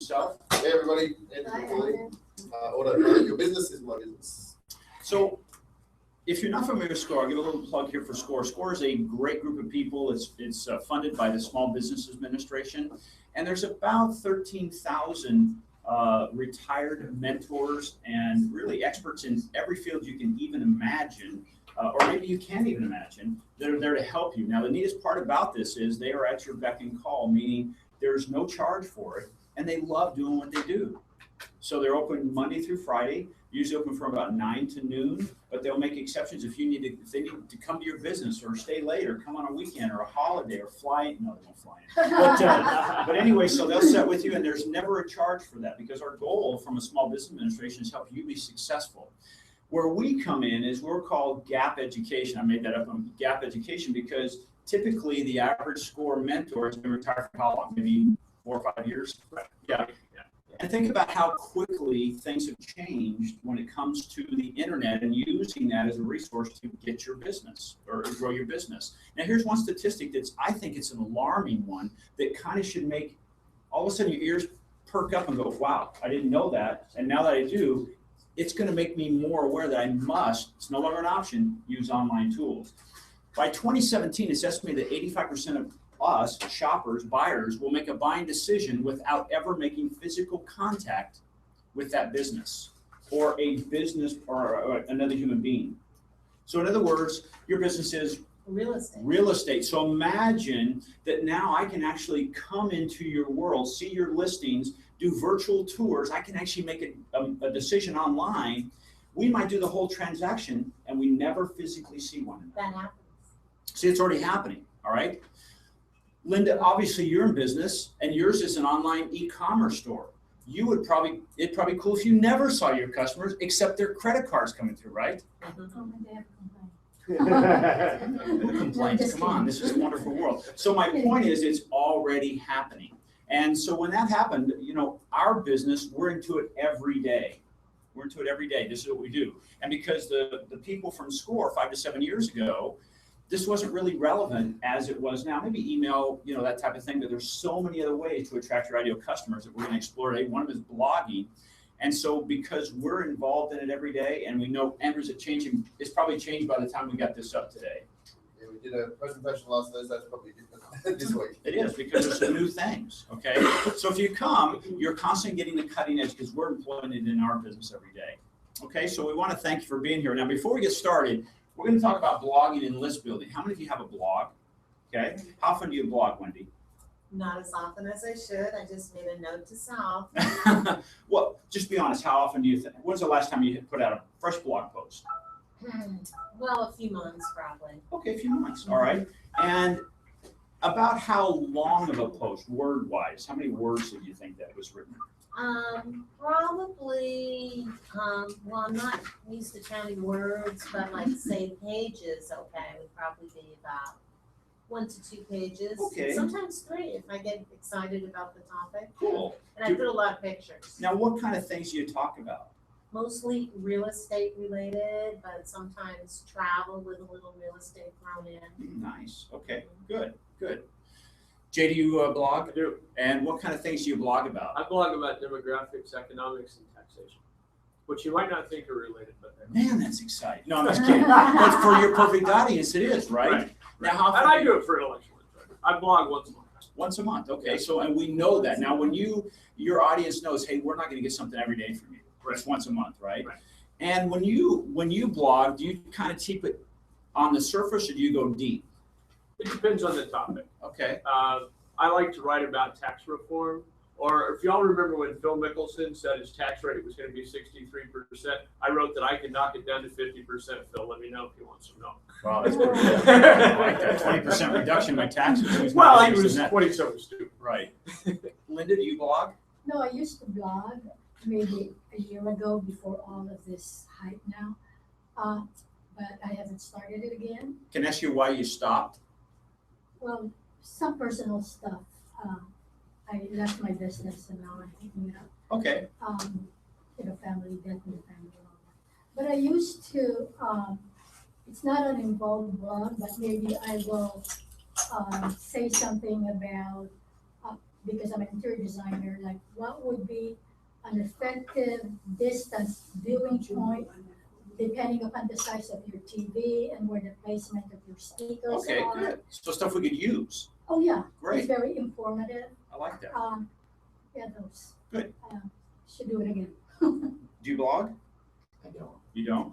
yourself. Hey everybody, your business is my business. So if you're not familiar with SCORE, I'll give a little plug here for SCORE. SCORE is a great group of people. It's funded by the Small Business Administration, and there's about 13,000 retired mentors and really experts in every field you can even imagine, or maybe you can't even imagine, that are there to help you. Now, the neatest part about this is they are at your beck and call, meaning there's no charge for it, and they love doing what they do. So they're open Monday through Friday, usually open from about 9 to noon, but they'll make exceptions if they need to come to your business or stay late or come on a weekend or a holiday or fly. No, they won't fly in. But anyway, so they'll sit with you, and there's never a charge for that, because our goal from a Small Business Administration is to help you be successful. Where we come in is we're called GAP Education. I made that up on GAP Education because typically the average SCORE mentor has been retired for how long? Maybe 4 or 5 years? Right. Yeah. And think about how quickly things have changed when it comes to the internet and using that as a resource to get your business or grow your business. Now, here's one statistic I think it's an alarming one that kind of should make all of a sudden your ears perk up and go, wow, I didn't know that. And now that I do, it's going to make me more aware that I must, it's no longer an option, use online tools. By 2017, it's estimated that 85% of us, shoppers, buyers, will make a buying decision without ever making physical contact with that business or a business or another human being. So in other words, your business is real estate. So imagine that now I can actually come into your world, see your listings, do virtual tours. I can actually make a decision online. We might do the whole transaction and we never physically see one another. That happens. See, it's already happening, all right? Linda, obviously you're in business and yours is an online e-commerce store. It'd probably be cool if you never saw your customers except their credit cards coming through, right? Complaints, come on, this is a wonderful world. So my point is it's already happening. And so when that happened, our business, we're into it every day. We're into it every day. This is what we do. And because the people from SCORE 5 to 7 years ago, this wasn't really relevant as it was now. Maybe email, that type of thing, but there's so many other ways to attract your ideal customers that we're going to explore today. One of them is blogging. And so because we're involved in it every day and we know Andrew's it's probably changed by the time we got this up today. Yeah, we did a presentation last Thursday, it's probably different this week. It is, because there's some new things, okay? So if you come, you're constantly getting the cutting edge because we're employing it in our business every day. Okay, so we want to thank you for being here. Now, before we get started, we're going to talk about blogging and list building. How many of you have a blog? Okay. How often do you blog, Wendy? Not as often as I should. I just made a note to self. Well, just be honest. How often do you think? When's the last time you put out a fresh blog post? Well, a few months probably. Okay, a few months. All right. And about how long of a post, word-wise? How many words do you think that was written? Probably, well, I'm not used to counting words, but like say pages, okay, would probably be about 1 to 2 pages. Okay. Sometimes 3 if I get excited about the topic. Cool. And I put a lot of pictures. Now, what kind of things do you talk about? Mostly real estate related, but sometimes travel with a little real estate thrown in. Nice. Okay, good. Jay, do you blog? I do. And what kind of things do you blog about? I blog about demographics, economics, and taxation, which you might not think are related, but they're Man, that's exciting. No, I'm just kidding. But for your perfect audience, it is, right? Right. Now, how and I do it for intellectual enjoyment. I blog once a month. Once a month, okay. So, and we know that. Now, when your audience knows, hey, we're not going to get something every day from you. Right. It's once a month, right? Right. And when you blog, do you kind of keep it on the surface or do you go deep? It depends on the topic. Okay. I like to write about tax reform, or if y'all remember when Phil Mickelson said his tax rate was going to be 63%, I wrote that I could knock it down to 50%. Phil, let me know if he wants some milk. Wow, that's like that 20% reduction in my taxes. Well, he was 27 stupid. Right. Linda, do you blog? No, I used to blog maybe a year ago before all of this hype now, but I haven't started it again. Can I ask you why you stopped? Well, some personal stuff. I left my business and now I'm picking it up. Okay. Family, death in the family, and all that. But I used to, it's not an involved blog, but maybe I will say something about because I'm an interior designer, like what would be an effective distance viewing point depending upon the size of your TV and where the placement of your speakers Okay, are. good. So stuff we could use. Oh, yeah, it's Great. very informative. I like that. Yeah, those. Good. Should do it again. Do you blog? I don't. You don't?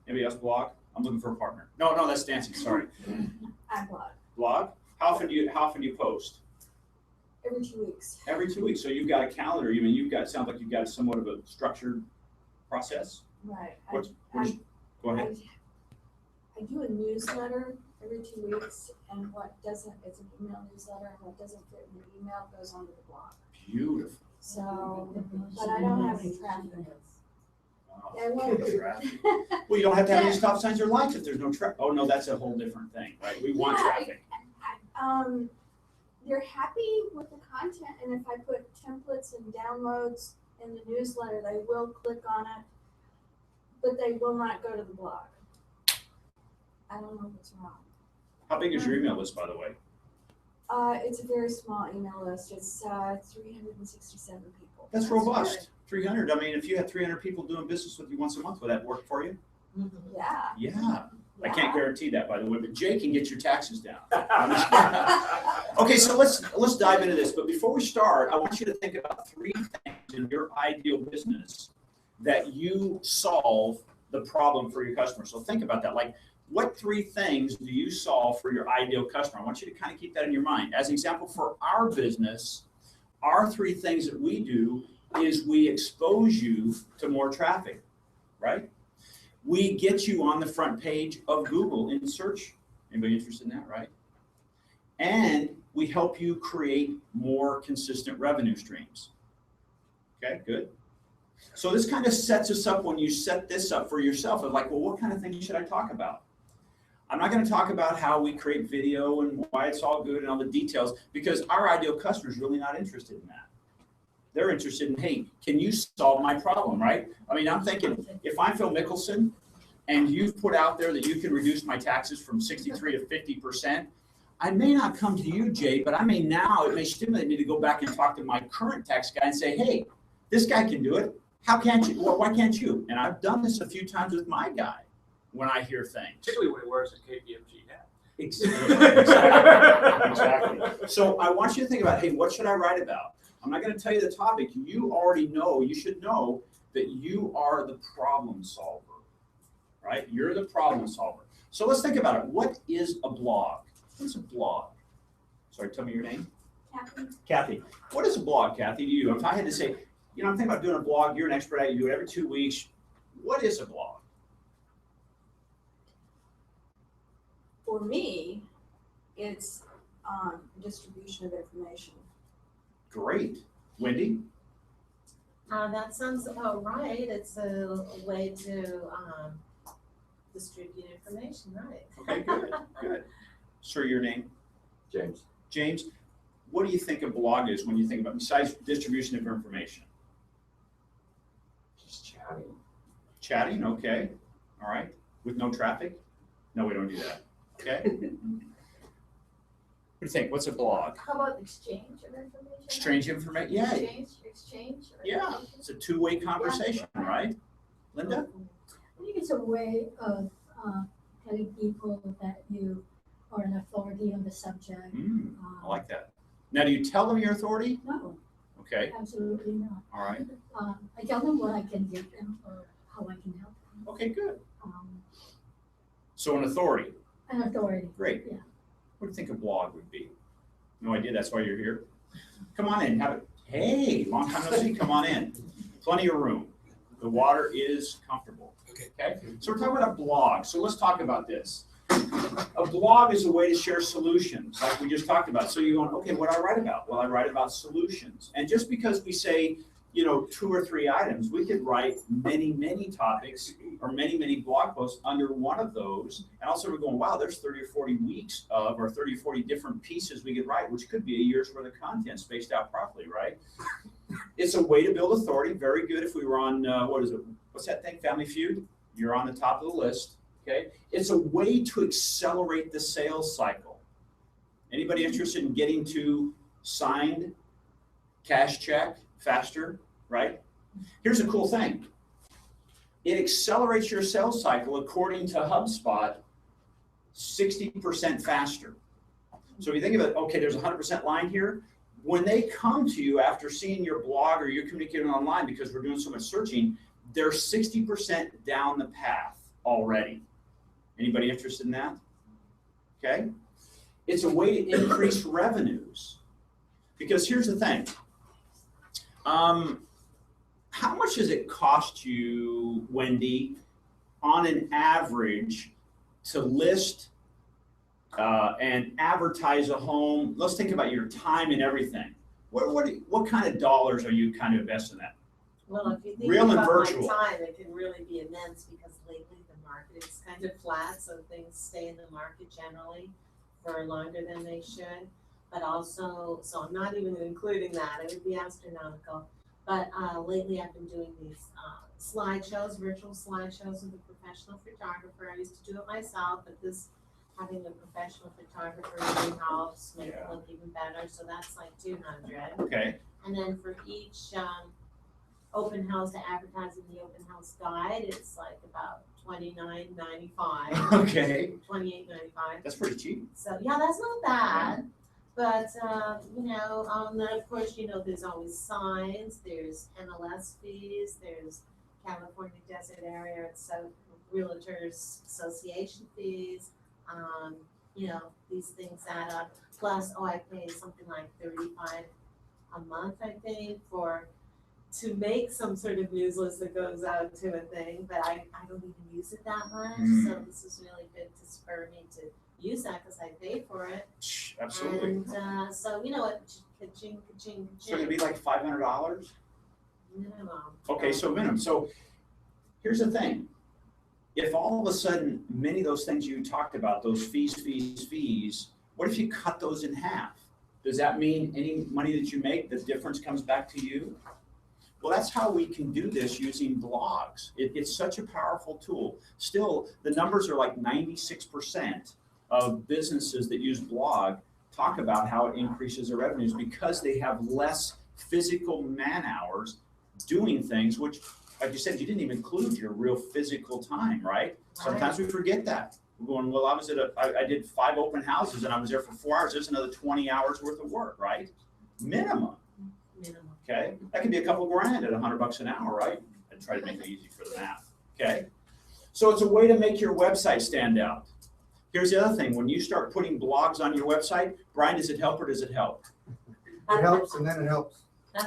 Anybody else blog? I'm looking for a partner. No, that's dancing. Sorry. I blog Blog? How often do you post? every 2 weeks. Every 2 weeks. So you've got a calendar. You mean sounds like you've got somewhat of a structured process. Right. Go ahead. I do a newsletter every 2 weeks, and what doesn't, it's an email newsletter, and what doesn't fit in the email goes onto the blog. Beautiful. So, but I don't have any traffic. Wow. I won't. Well, you don't have to have any stop signs or lights if there's no traffic. Oh, no, that's a whole different thing, right? We want Yeah, traffic. They're happy with the content, and if I put templates and downloads in the newsletter, they will click on it, but they will not go to the blog. I don't know what's wrong. How big is your email list, by the way? It's a very small email list. It's 367 people. That's robust. 300. I mean, if you had 300 people doing business with you once a month, would that work for you? Yeah. Yeah. I Yeah. can't guarantee that, by the way, but Jay can get your taxes down. Okay, so let's dive into this. But before we start, I want you to think about 3 things in your ideal business that you solve the problem for your customer. So think about that. Like, what 3 things do you solve for your ideal customer? I want you to kind of keep that in your mind. As an example, for our business, our 3 things that we do is we expose you to more traffic, right? We get you on the front page of Google in search. Anybody interested in that, right? And we help you create more consistent revenue streams. Okay, good. So this kind of sets us up when you set this up for yourself of like, well, what kind of things should I talk about? I'm not going to talk about how we create video and why it's all good and all the details, because our ideal customer is really not interested in that. They're interested in, hey, can you solve my problem, right? I mean, I'm thinking, if I'm Phil Mickelson and you've put out there that you can reduce my taxes from 63 to 50%, I may not come to you, Jay, but it may stimulate me to go back and talk to my current tax guy and say, hey, this guy can do it. How can't you? Well, why can't you? And I've done this a few times with my guy when I hear things. Particularly when he wears a KPMG hat. Exactly. So I want you to think about, hey, what should I write about? I'm not going to tell you the topic. You already know, you should know that you are the problem solver, right? You're the problem solver. So let's think about it. What is a blog? What's a blog? Sorry, tell me your name. Kathy? Kathy. What is a blog, Kathy, to you? If I had to say, I'm thinking about doing a blog, you're an expert at it, you do it every 2 weeks. What is a blog? For me, it's distribution of information. Great. Wendy? That sounds about right. It's a way to distribute information, right? Okay, good, good. Sir, your name? James. James, what do you think a blog is when you think about, besides distribution of information? Just chatting. Chatting, okay. All right. With no traffic? No, we don't do that. Okay. What do you think? What's a blog? How about exchange of information? Exchange information? Yeah. Exchange. of Yeah. information? It's a 2-way conversation, right? Linda? I think it's a way of telling people that you are an authority on the subject. I like that. Now, do you tell them your authority? No, Okay. absolutely not. All right. I tell them what I can give them or how I can help them. Okay, good. Um, So an authority. An authority. Great. Yeah. What do you think a blog would be? No idea. That's why you're here. Come on in. Have it. Hey, long time no see. Come on in. Plenty of room. The water is comfortable. Okay. So we're talking about a blog. So let's talk about this. A blog is a way to share solutions, like we just talked about. So you're going, okay, what do I write about? Well, I write about solutions. And just because we say, 2 or 3 items, we could write many, many topics or many, many blog posts under one of those. And also we're going, wow, there's 30 or 40 weeks of, or 30 or 40 different pieces we could write, which could be a year's worth of content spaced out properly, right? It's a way to build authority. Very good if we were on, what's that thing, Family Feud? You're on the top of the list, okay? It's a way to accelerate the sales cycle. Anybody interested in getting to signed, cash check, faster, right? Here's a cool thing. It accelerates your sales cycle, according to HubSpot, 60% faster. So if you think of it, okay, there's 100% line here. When they come to you after seeing your blog or you're communicating online, because we're doing so much searching, they're 60% down the path already. Anybody interested in that? Okay. It's a way to increase revenues. Because here's the thing. How much does it cost you, Wendy, on an average to list and advertise a home? Let's think about your time and everything. What kind of dollars are you kind of investing in that? Well, if you think Real and about virtual. my time, it can really be immense because lately the market is kind of flat, so things stay in the market generally for longer than they should. But also, so I'm not even including that, it would be astronomical. But lately I've been doing these slideshows, virtual slideshows with a professional photographer. I used to do it myself, but this having a professional photographer really helps make it look even better. So that's like $200. Okay. And then for each open house to advertise in the open house guide, it's like about $29.95. Okay. $28.95. That's pretty cheap. So yeah, that's not bad. But you know, then of course, you know, there's always signs, there's MLS fees, there's California Desert Area, so Realtors Association fees. You know, these things add up. Plus, I pay something like $35 a month, I think, to make some sort of newsletter that goes out to a thing, but I don't even use it that much. So this is really good to spur me to use that because I pay for it. Absolutely. And so you know what, ka-ching, ka-ching, So it'd ka-ching. be like $500? Minimum. Okay, so minimum. So here's the thing. If all of a sudden many of those things you talked about, those fees, what if you cut those in half? Does that mean any money that you make, the difference comes back to you? Well, that's how we can do this using blogs. It's such a powerful tool. Still, the numbers are like 96% of businesses that use blog talk about how it increases their revenues because they have less physical man hours doing things, which, like you said, you didn't even include your real physical time, right? Sometimes we forget that. We're going, well, I did 5 open houses and I was there for 4 hours. There's another 20 hours worth of work, right? Minimum. Okay, that could be a couple grand at $100 an hour, right? I try to make it easy for the math. Okay, so it's a way to make your website stand out. Here's the other thing: when you start putting blogs on your website, Brian, does it help or does it help? It helps and then it helps.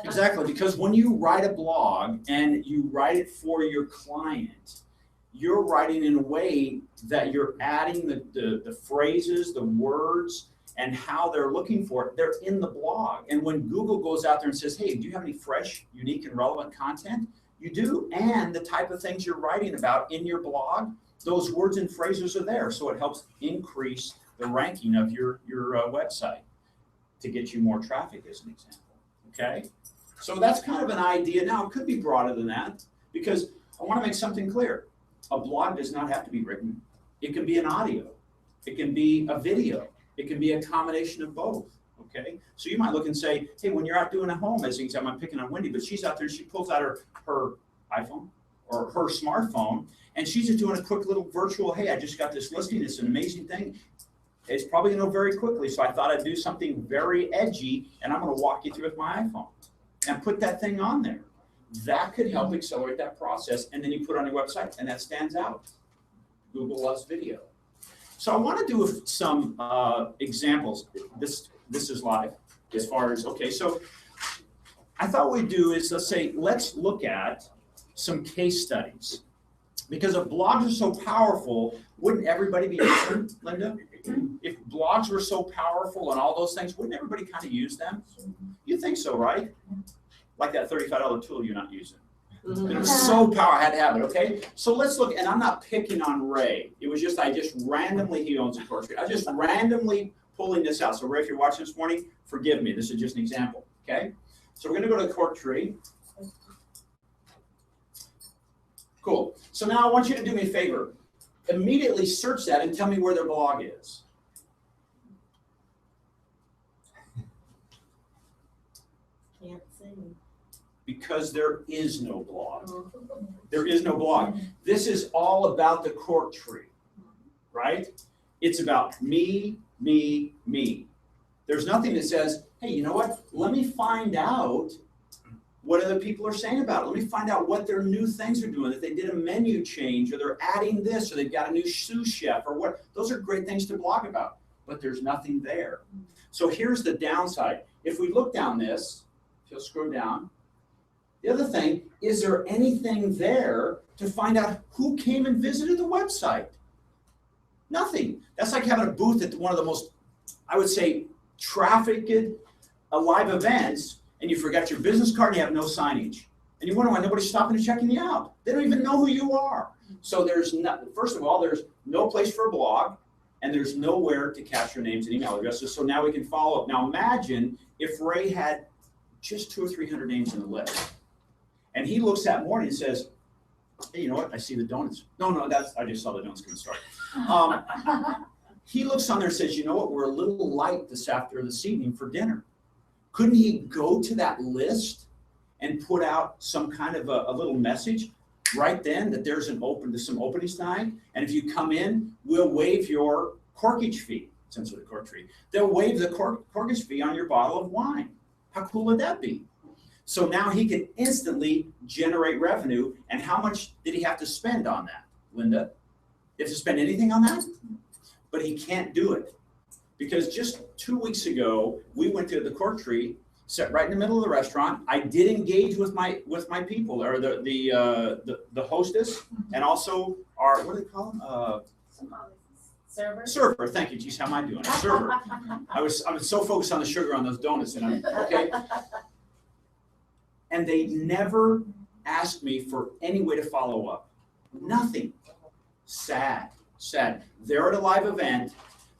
Exactly, because when you write a blog and you write it for your client, you're writing in a way that you're adding the phrases, the words, and how they're looking for it, they're in the blog. And when Google goes out there and says, hey, do you have any fresh, unique, and relevant content? You do. And the type of things you're writing about in your blog, those words and phrases are there. So it helps increase the ranking of your website to get you more traffic, as an example. Okay? So that's kind of an idea. Now, it could be broader than that because I want to make something clear. A blog does not have to be written. It can be an audio. It can be a video. It can be a combination of both, okay? So you might look and say, hey, when you're out doing a home, as an example, I'm picking on Wendy, but she's out there and she pulls out her iPhone or her smartphone, and she's just doing a quick little virtual, hey, I just got this listing, it's an amazing thing. It's probably gonna go very quickly, so I thought I'd do something very edgy, and I'm gonna walk you through with my iPhone and put that thing on there. That could help accelerate that process, and then you put it on your website, and that stands out. Google loves video. So I want to do some examples. This is live as far as, okay, so I thought what we'd do is, let's look at some case studies. Because if blogs are so powerful, wouldn't everybody be using them, Linda? If blogs were so powerful and all those things, wouldn't everybody kind of use them? You think so, right? Like that $35 tool you're not using. It was so powerful, I had to have it, okay? So let's look, and I'm not picking on Ray. It was just, he owns a course. I just randomly pulling this out. So Ray, if you're watching this morning, forgive me. This is just an example, okay? So we're gonna go to the court tree. Cool. So now I want you to do me a favor. Immediately search that and tell me where their blog is. Because there is no blog. There is no blog. This is all about the cork tree, right? It's about me, me, me. There's nothing that says, hey, you know what? Let me find out what other people are saying about it. Let me find out what their new things are doing, that they did a menu change, or they're adding this, or they've got a new sous chef, or what. Those are great things to blog about, but there's nothing there. So here's the downside. If we look down this, if you'll scroll down, the other thing, is there anything there to find out who came and visited the website? Nothing. That's like having a booth at one of the most, I would say, trafficked live events, and you forgot your business card and you have no signage. And you wonder why nobody's stopping and checking you out. They don't even know who you are. So there's first of all, there's no place for a blog, and there's nowhere to capture names and email addresses. So now we can follow up. Now imagine if Ray had just 200 or 300 names in the list. And he looks that morning and says, hey, you know what? I see the donuts. No, I just saw the donuts going to start. He looks on there and says, you know what? We're a little light this evening for dinner. Couldn't he go to that list and put out some kind of a little message right then that there's some openings tonight? And if you come in, we'll waive your corkage fee. Essentially the cork tree. They'll waive the corkage fee on your bottle of wine. How cool would that be? So now he can instantly generate revenue. And how much did he have to spend on that, Linda? He have to spend anything on that? But he can't do it. Because just 2 weeks ago, we went to the cork tree, sat right in the middle of the restaurant. I did engage with my people, or the hostess, and also our, what do they call them? Server. Server. Thank you. Geez, how am I doing? Server. I was so focused on the sugar on those donuts, and okay. And they never asked me for any way to follow up. Nothing. Sad. They're at a live event.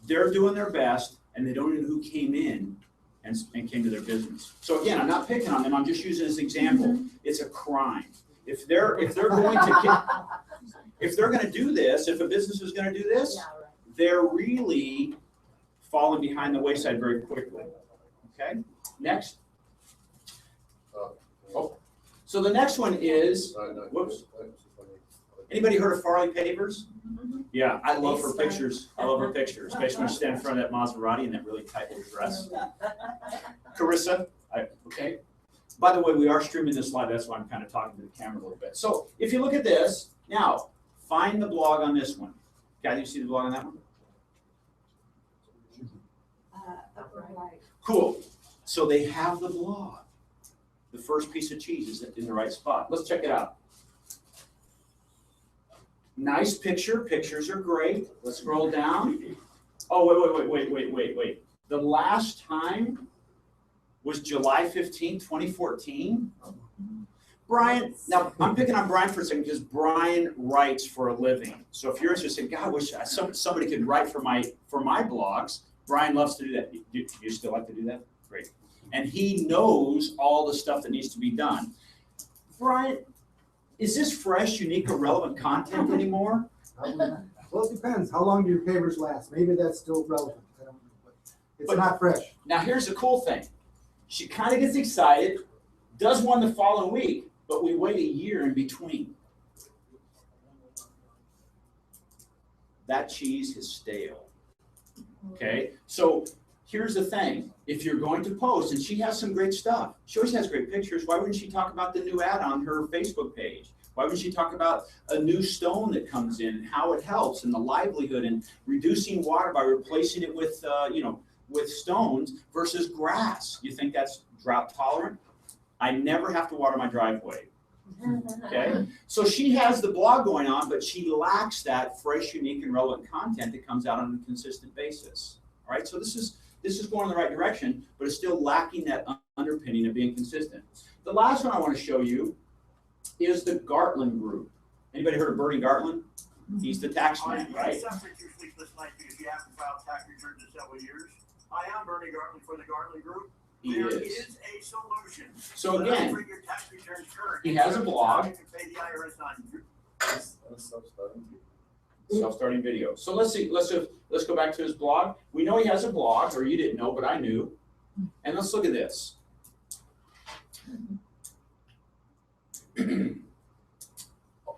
They're doing their best, and they don't even know who came in and came to their business. So again, I'm not picking on them. I'm just using this example. It's a crime. If they're going to do this, if a business is going to do this, they're really falling behind the wayside very quickly. Okay. Next. Oh, so the next one is, whoops. Anybody heard of Farley Pavers? Yeah, I love her pictures. I love her pictures, especially when she stands in front of that Maserati in that really tight little dress. Carissa, okay. By the way, we are streaming this live. That's why I'm kind of talking to the camera a little bit. So if you look at this, now find the blog on this one. Guys, you see the blog on that one? Upper right. Cool. So they have the blog. The first piece of cheese is in the right spot. Let's check it out. Nice picture. Pictures are great. Let's scroll down. Oh, wait. The last time was July 15, 2014. Brian, now I'm picking on Brian for a second because Brian writes for a living. So if you're interested, God, I wish somebody could write for my blogs. Brian loves to do that. Do you still like to do that? Great. And he knows all the stuff that needs to be done. Brian, is this fresh, unique, or relevant content anymore? Well, it depends. How long do your pavers last? Maybe that's still relevant. I don't know, but it's not fresh. Now, here's the cool thing. She kind of gets excited, does one the following week, but we wait a year in between. That cheese is stale. Okay? So here's the thing. If you're going to post, and she has some great stuff. She always has great pictures. Why wouldn't she talk about the new ad on her Facebook page? Why wouldn't she talk about a new stone that comes in and how it helps and the livelihood and reducing water by replacing it with, with stones versus grass? You think that's drought tolerant? I never have to water my driveway. Okay, so she has the blog going on, but she lacks that fresh, unique, and relevant content that comes out on a consistent basis. All right, so this is going in the right direction, but it's still lacking that underpinning of being consistent. The last one I want to show you is the Gartland Group. Anybody heard of Bernie Gartland? He's the tax man, right? If you haven't filed tax returns in several years. Hi, I'm Bernie Gartland for the Gartland Group. There is a solution. So again, bring your tax returns current. He has a blog. You can pay the IRS on Self-starting video. So let's see. Let's go back to his blog. We know he has a blog, or you didn't know, but I knew. And let's look at this.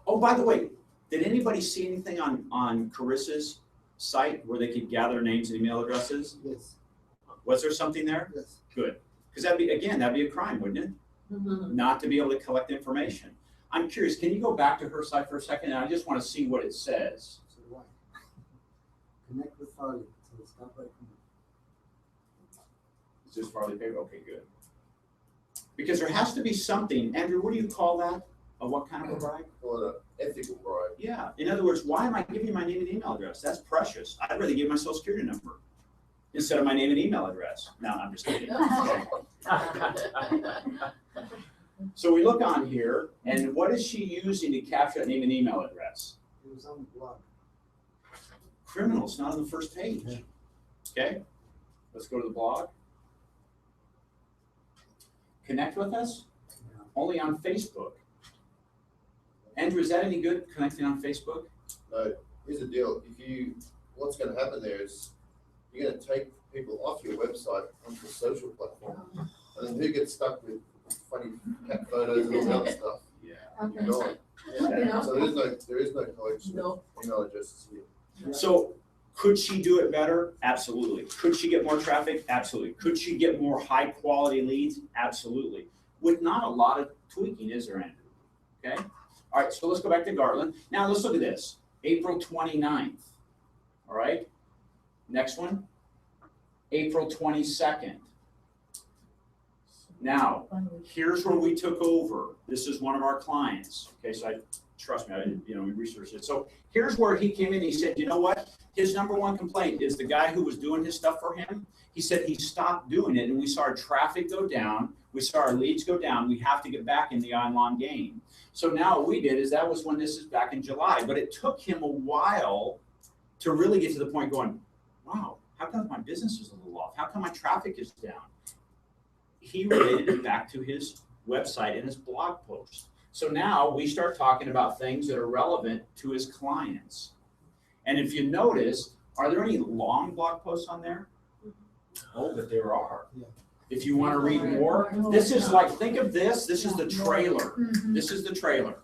Oh, by the way, did anybody see anything on Carissa's site where they could gather names and email addresses? Yes, Was there something there? yes. Good. Because that'd be a crime, wouldn't it? Not to be able to collect information. I'm curious, can you go back to her site for a second? And I just want to see what it says. So do I. Connect with Farley, so it's not right. Is this Farley paper? Okay, good. Because there has to be something. Andrew, what do you call that? What kind of a bribe? Call it an ethical bribe. Yeah. In other words, why am I giving you my name and email address? That's precious. I'd rather give my social security number instead of my name and email address. No, I'm just kidding. So we look on here, and what is she using to capture that name and email address? It was on the blog. Criminals, not on the first page. Yeah. Okay, let's go to the blog. Connect with us, Yeah. only on Facebook. Andrew, is that any good, connecting on Facebook? No, here's the deal. What's gonna happen there is you're gonna take people off your website onto a social platform. And then who gets stuck with funny cat photos and all that other stuff? Yeah. Okay. You're gone. Okay. So there is no collection of email addresses here. So could she do it better? Absolutely. Could she get more traffic? Absolutely. Could she get more high quality leads? Absolutely. With not a lot of tweaking, is there, Andrew? Okay. All right, so let's go back to Garland. Now let's look at this. April 29th. All right. Next one. April 22nd. Now, here's where we took over. This is one of our clients. Okay, so trust me, I didn't, we researched it. So here's where he came in. He said, you know what? His number one complaint is the guy who was doing his stuff for him. He said he stopped doing it, and we saw our traffic go down. We saw our leads go down. We have to get back in the online game. So now what we did is that was when this is back in July, but it took him a while to really get to the point going, wow, how come my business is a little off? How come my traffic is down? He related it back to his website and his blog post. So now we start talking about things that are relevant to his clients. And if you notice, are there any long blog posts on there? Oh, but there are. Yeah. If you want to read more, this is like, think of this. This is the trailer. Mhm. This is the trailer.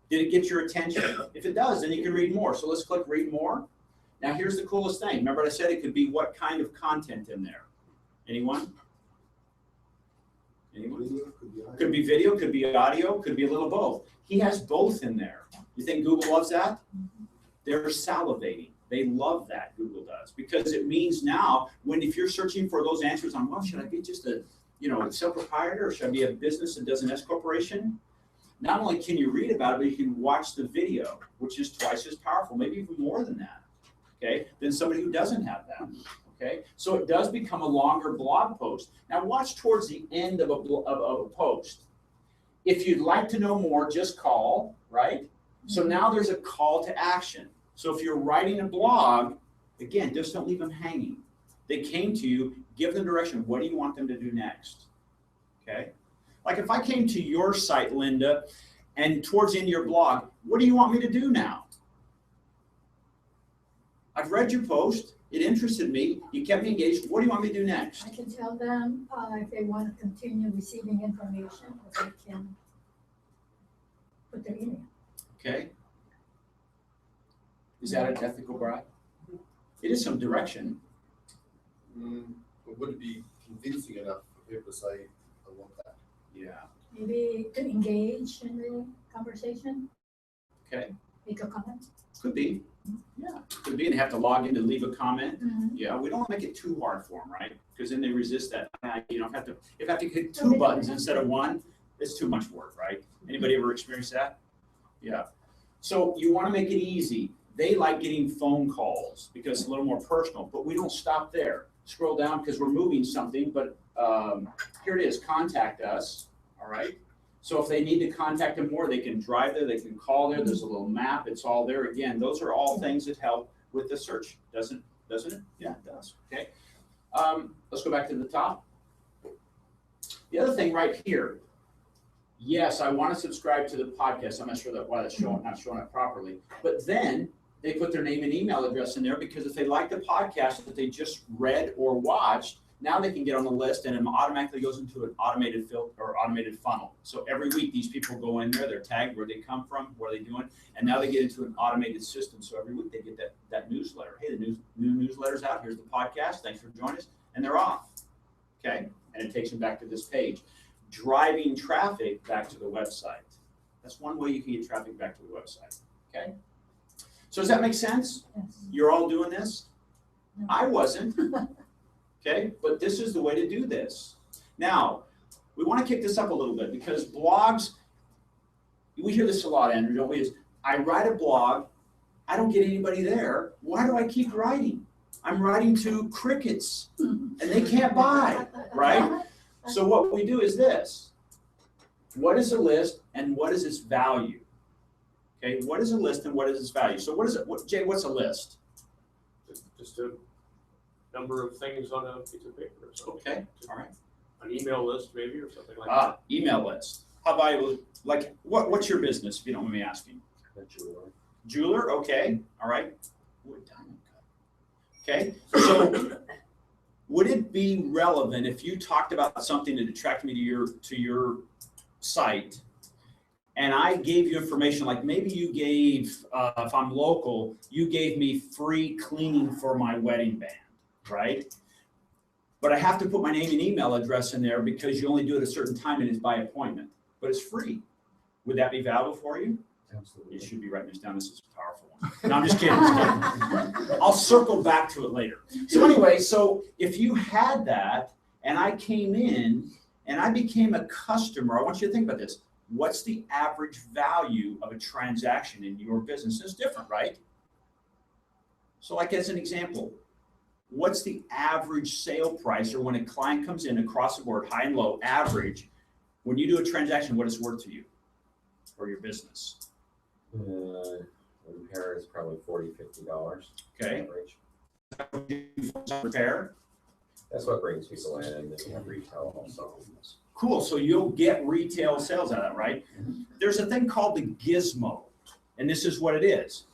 Did it get your attention? If it does, then you can read more. So let's click read more. Now here's the coolest thing. Remember I said it could be what kind of content in there? Anyone? Anyone? Video, could be audio. Could be video, could be audio, could be a little both. He has both in there. You think Google loves that? They're salivating. They love that, Google does, because it means now if you're searching for those answers on, well, should I be just a sole proprietor, or should I be a business that does an S corporation? Not only can you read about it, but you can watch the video, which is twice as powerful, maybe even more than that, okay, than somebody who doesn't have that. Okay, so it does become a longer blog post. Now watch towards the end of a post. If you'd like to know more, just call, right? So now there's a call to action. So if you're writing a blog, again, just don't leave them hanging. They came to you, give them direction. What do you want them to do next? Okay, like if I came to your site, Linda, and towards the end of your blog, what do you want me to do now? I've read your post. It interested me. You kept me engaged. What do you want me to do next? I can tell them if they want to continue receiving information, or they can put their email. Okay. Is that an ethical bribe? It is some direction. But would it be convincing enough for people to say, I want that? Yeah. Maybe to engage in the conversation, Okay. make a comment. Could be. Yeah. Could be. And they have to log in to leave a comment. Mhm. Yeah. We don't want to make it too hard for them, right? Because then they resist that. If I have to hit two buttons instead of one, it's too much work, right? Anybody ever experienced that? Yeah. So you want to make it easy. They like getting phone calls because it's a little more personal, but we don't stop there. Scroll down because we're moving something, but here it is, contact us, all right? So if they need to contact them more, they can drive there, they can call there, there's a little map, it's all there. Again, those are all things that help with the search, doesn't it? Yeah, it does, okay. Let's go back to the top. The other thing right here, yes, I want to subscribe to the podcast. I'm not sure why that's not showing up properly, but then they put their name and email address in there because if they like the podcast that they just read or watched, Now they can get on the list and it automatically goes into an automated filter or automated funnel. So every week these people go in there, they're tagged where they come from, what are they doing, and now they get into an automated system. So every week they get that newsletter. Hey, the new newsletter's out. Here's the podcast. Thanks for joining us. And they're off. Okay, and it takes them back to this page. Driving traffic back to the website. That's one way you can get traffic back to the website. Okay. So does that make sense? Yes. You're all doing this? No. I wasn't. Okay, but this is the way to do this. Now, we want to kick this up a little bit because blogs, we hear this a lot, Andrew, don't we? Is I write a blog, I don't get anybody there. Why do I keep writing? I'm writing to crickets and they can't buy, right? So what we do is this. What is a list and what is its value? Okay, what is a list and what is its value? So what is it? Jay, what's a list? Just a number of things on a piece of paper or something. Okay, all right. An email list maybe or something like that. Email list. How valuable, like, what's your business, if you don't mind me asking? A jeweler. Jeweler, okay, all right. Ooh, a diamond cut. Okay, so would it be relevant if you talked about something that attracted me to your site and I gave you information, like maybe you gave, if I'm local, you gave me free cleaning for my wedding band, right? But I have to put my name and email address in there because you only do it a certain time and it's by appointment, but it's free. Would that be valuable for you? Absolutely. You should be writing this down. This is a powerful one. No, I'm just kidding. I'll circle back to it later. So anyway, so if you had that and I came in and I became a customer, I want you to think about this. What's the average value of a transaction in your business? It's different, right? So like as an example, what's the average sale price, or when a client comes in across the board, high and low, average, when you do a transaction, what is worth to you or your business? Repair is probably $40-50. Okay. Average. Repair. That's what brings people in, and then you have retail also. Cool. So you'll get retail sales out of that, right? There's a thing called the gizmo, and this is what it is.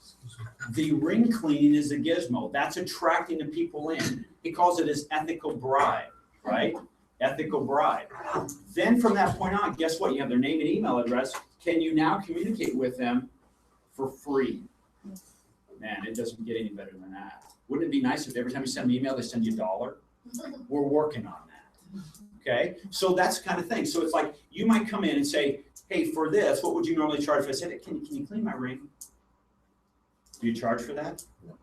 The ring cleaning is the gizmo. That's attracting the people in. He calls it his ethical bribe, right? Ethical bribe. Then from that point on, guess what? You have their name and email address. Can you now communicate with them for free? Man, it doesn't get any better than that. Wouldn't it be nice if every time you send an email, they send you $1? We're working on that. Okay, so that's the kind of thing. So it's like you might come in and say, hey, for this, what would you normally charge? If I said, can you clean my ring? Do you charge for that? No.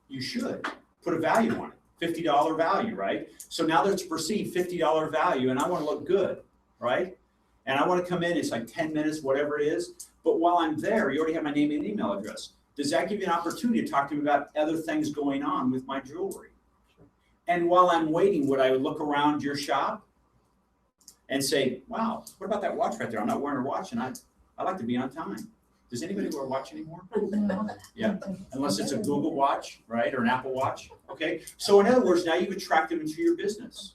You should. Put a value on it. $50 value, right? So now there's perceived $50 value and I want to look good, right? And I want to come in, it's like 10 minutes, whatever it is. But while I'm there, you already have my name and email address. Does that give you an opportunity to talk to me about other things going on with my jewelry? Sure. And while I'm waiting, would I look around your shop and say, wow, what about that watch right there? I'm not wearing a watch and I like to be on time. Does anybody wear a watch anymore? No. Yeah, unless it's a Google Watch, right, or an Apple Watch. Okay, so in other words, now you've attracted them to your business,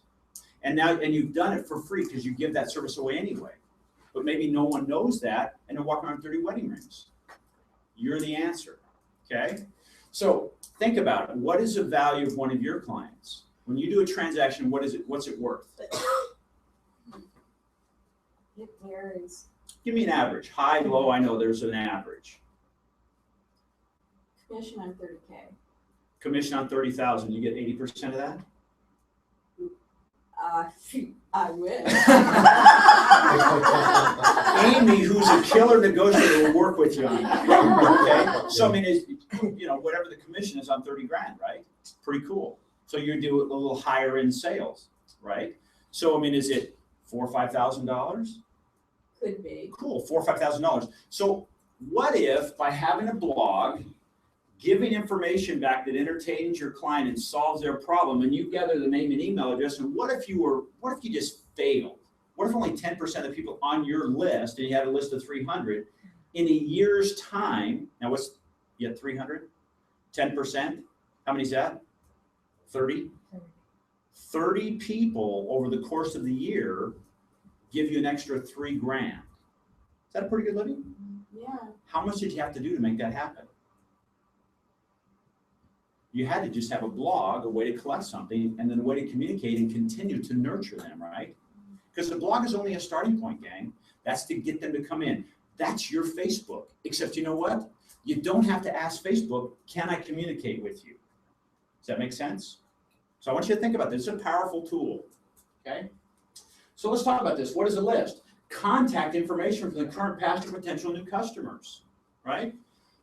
and you've done it for free because you give that service away anyway. But maybe no one knows that, and they're walking around 30 wedding rings. You're the answer. Okay, so think about it. What is the value of one of your clients? When you do a transaction, what is it? What's it worth? It varies. Give me an average. High, low. I know there's an average. Commission on 30K. Commission on 30,000. You get 80% of that. I wish. Amy, who's a killer negotiator, will work with you on that. Okay, so I mean, it's, whatever the commission is on 30 grand, right? Pretty cool. So you do a little higher in sales, right? So I mean, is it $4,000 or $5,000? Could be. Cool, $4,000 or $5,000. So what if by having a blog, giving information back that entertains your client and solves their problem, and you gather the name and email address, and what if you just failed? What if only 10% of the people on your list, and you had a list of 300, in a year's time, now you had 300, 10%, how many is that? 30? 30 people over the course of the year give you an extra $3 grand. Is that a pretty good living? Yeah. How much did you have to do to make that happen? You had to just have a blog, a way to collect something, and then a way to communicate and continue to nurture them, right? Because the blog is only a starting point, gang. That's to get them to come in. That's your Facebook. Except you know what? You don't have to ask Facebook, can I communicate with you? Does that make sense? So I want you to think about this. It's a powerful tool, okay? So let's talk about this. What is a list? Contact information from the current, past, or potential new customers, right?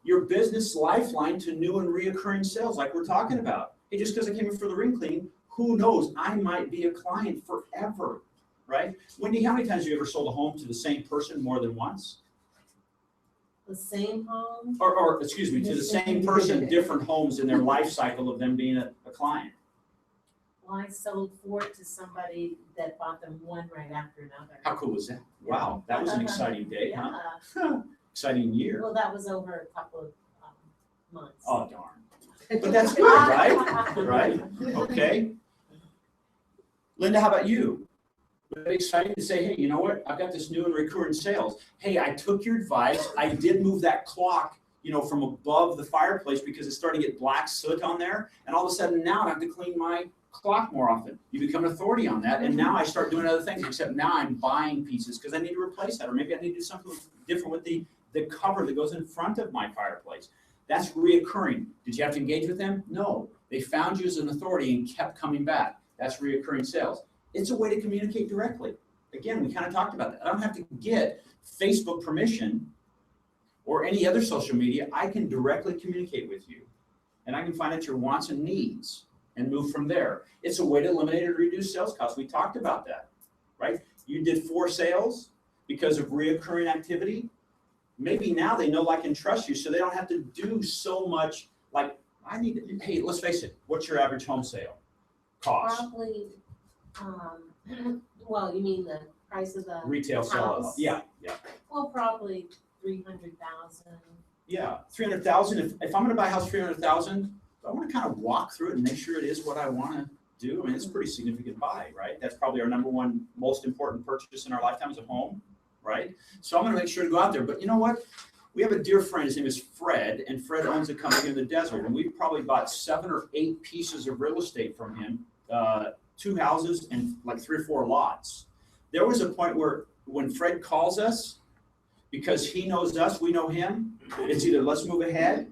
Your business lifeline to new and reoccurring sales, like we're talking about. Hey, just because I came in for the ring clean, who knows? I might be a client forever, right? Wendy, how many times have you ever sold a home to the same person more than once? The same home? Or excuse me, to the same person, different homes in their life cycle of them being a client. Well, I sold 4 to somebody that bought them one right after another. How cool was that? Wow, that was an exciting day, huh? Yeah. Exciting year. Well, that was over a couple of months. Oh, darn. But that's good, right? Right? Okay. Linda, how about you? Would it be exciting to say, hey, you know what? I've got this new and recurring sales. Hey, I took your advice. I did move that clock, from above the fireplace because it's starting to get black soot on there. And all of a sudden now I have to clean my clock more often. You become an authority on that. And now I start doing other things, except now I'm buying pieces because I need to replace that. Or maybe I need to do something different with the cover that goes in front of my fireplace. That's reoccurring. Did you have to engage with them? No. They found you as an authority and kept coming back. That's reoccurring sales. It's a way to communicate directly. Again, we kind of talked about that. I don't have to get Facebook permission or any other social media. I can directly communicate with you. And I can find out your wants and needs and move from there. It's a way to eliminate or reduce sales costs. We talked about that, right? You did 4 sales because of reoccurring activity. Maybe now they know, like, and trust you, so they don't have to do so much. Like, hey, let's face it, what's your average home sale cost? Probably, well, you mean the price of the Retail sale, house? yeah. Well, probably 300,000. Yeah, 300,000. If I'm gonna buy a house 300,000, I wanna kind of walk through it and make sure it is what I wanna do. I mean, it's a pretty significant buy, right? That's probably our number one most important purchase in our lifetime is a home, right? So I'm gonna make sure to go out there. But you know what? We have a dear friend, his name is Fred, and Fred owns a company in the desert, and we've probably bought 7 or 8 pieces of real estate from him, 2 houses and like 3 or 4 lots. There was a point where when Fred calls us, because he knows us, we know him, it's either let's move ahead,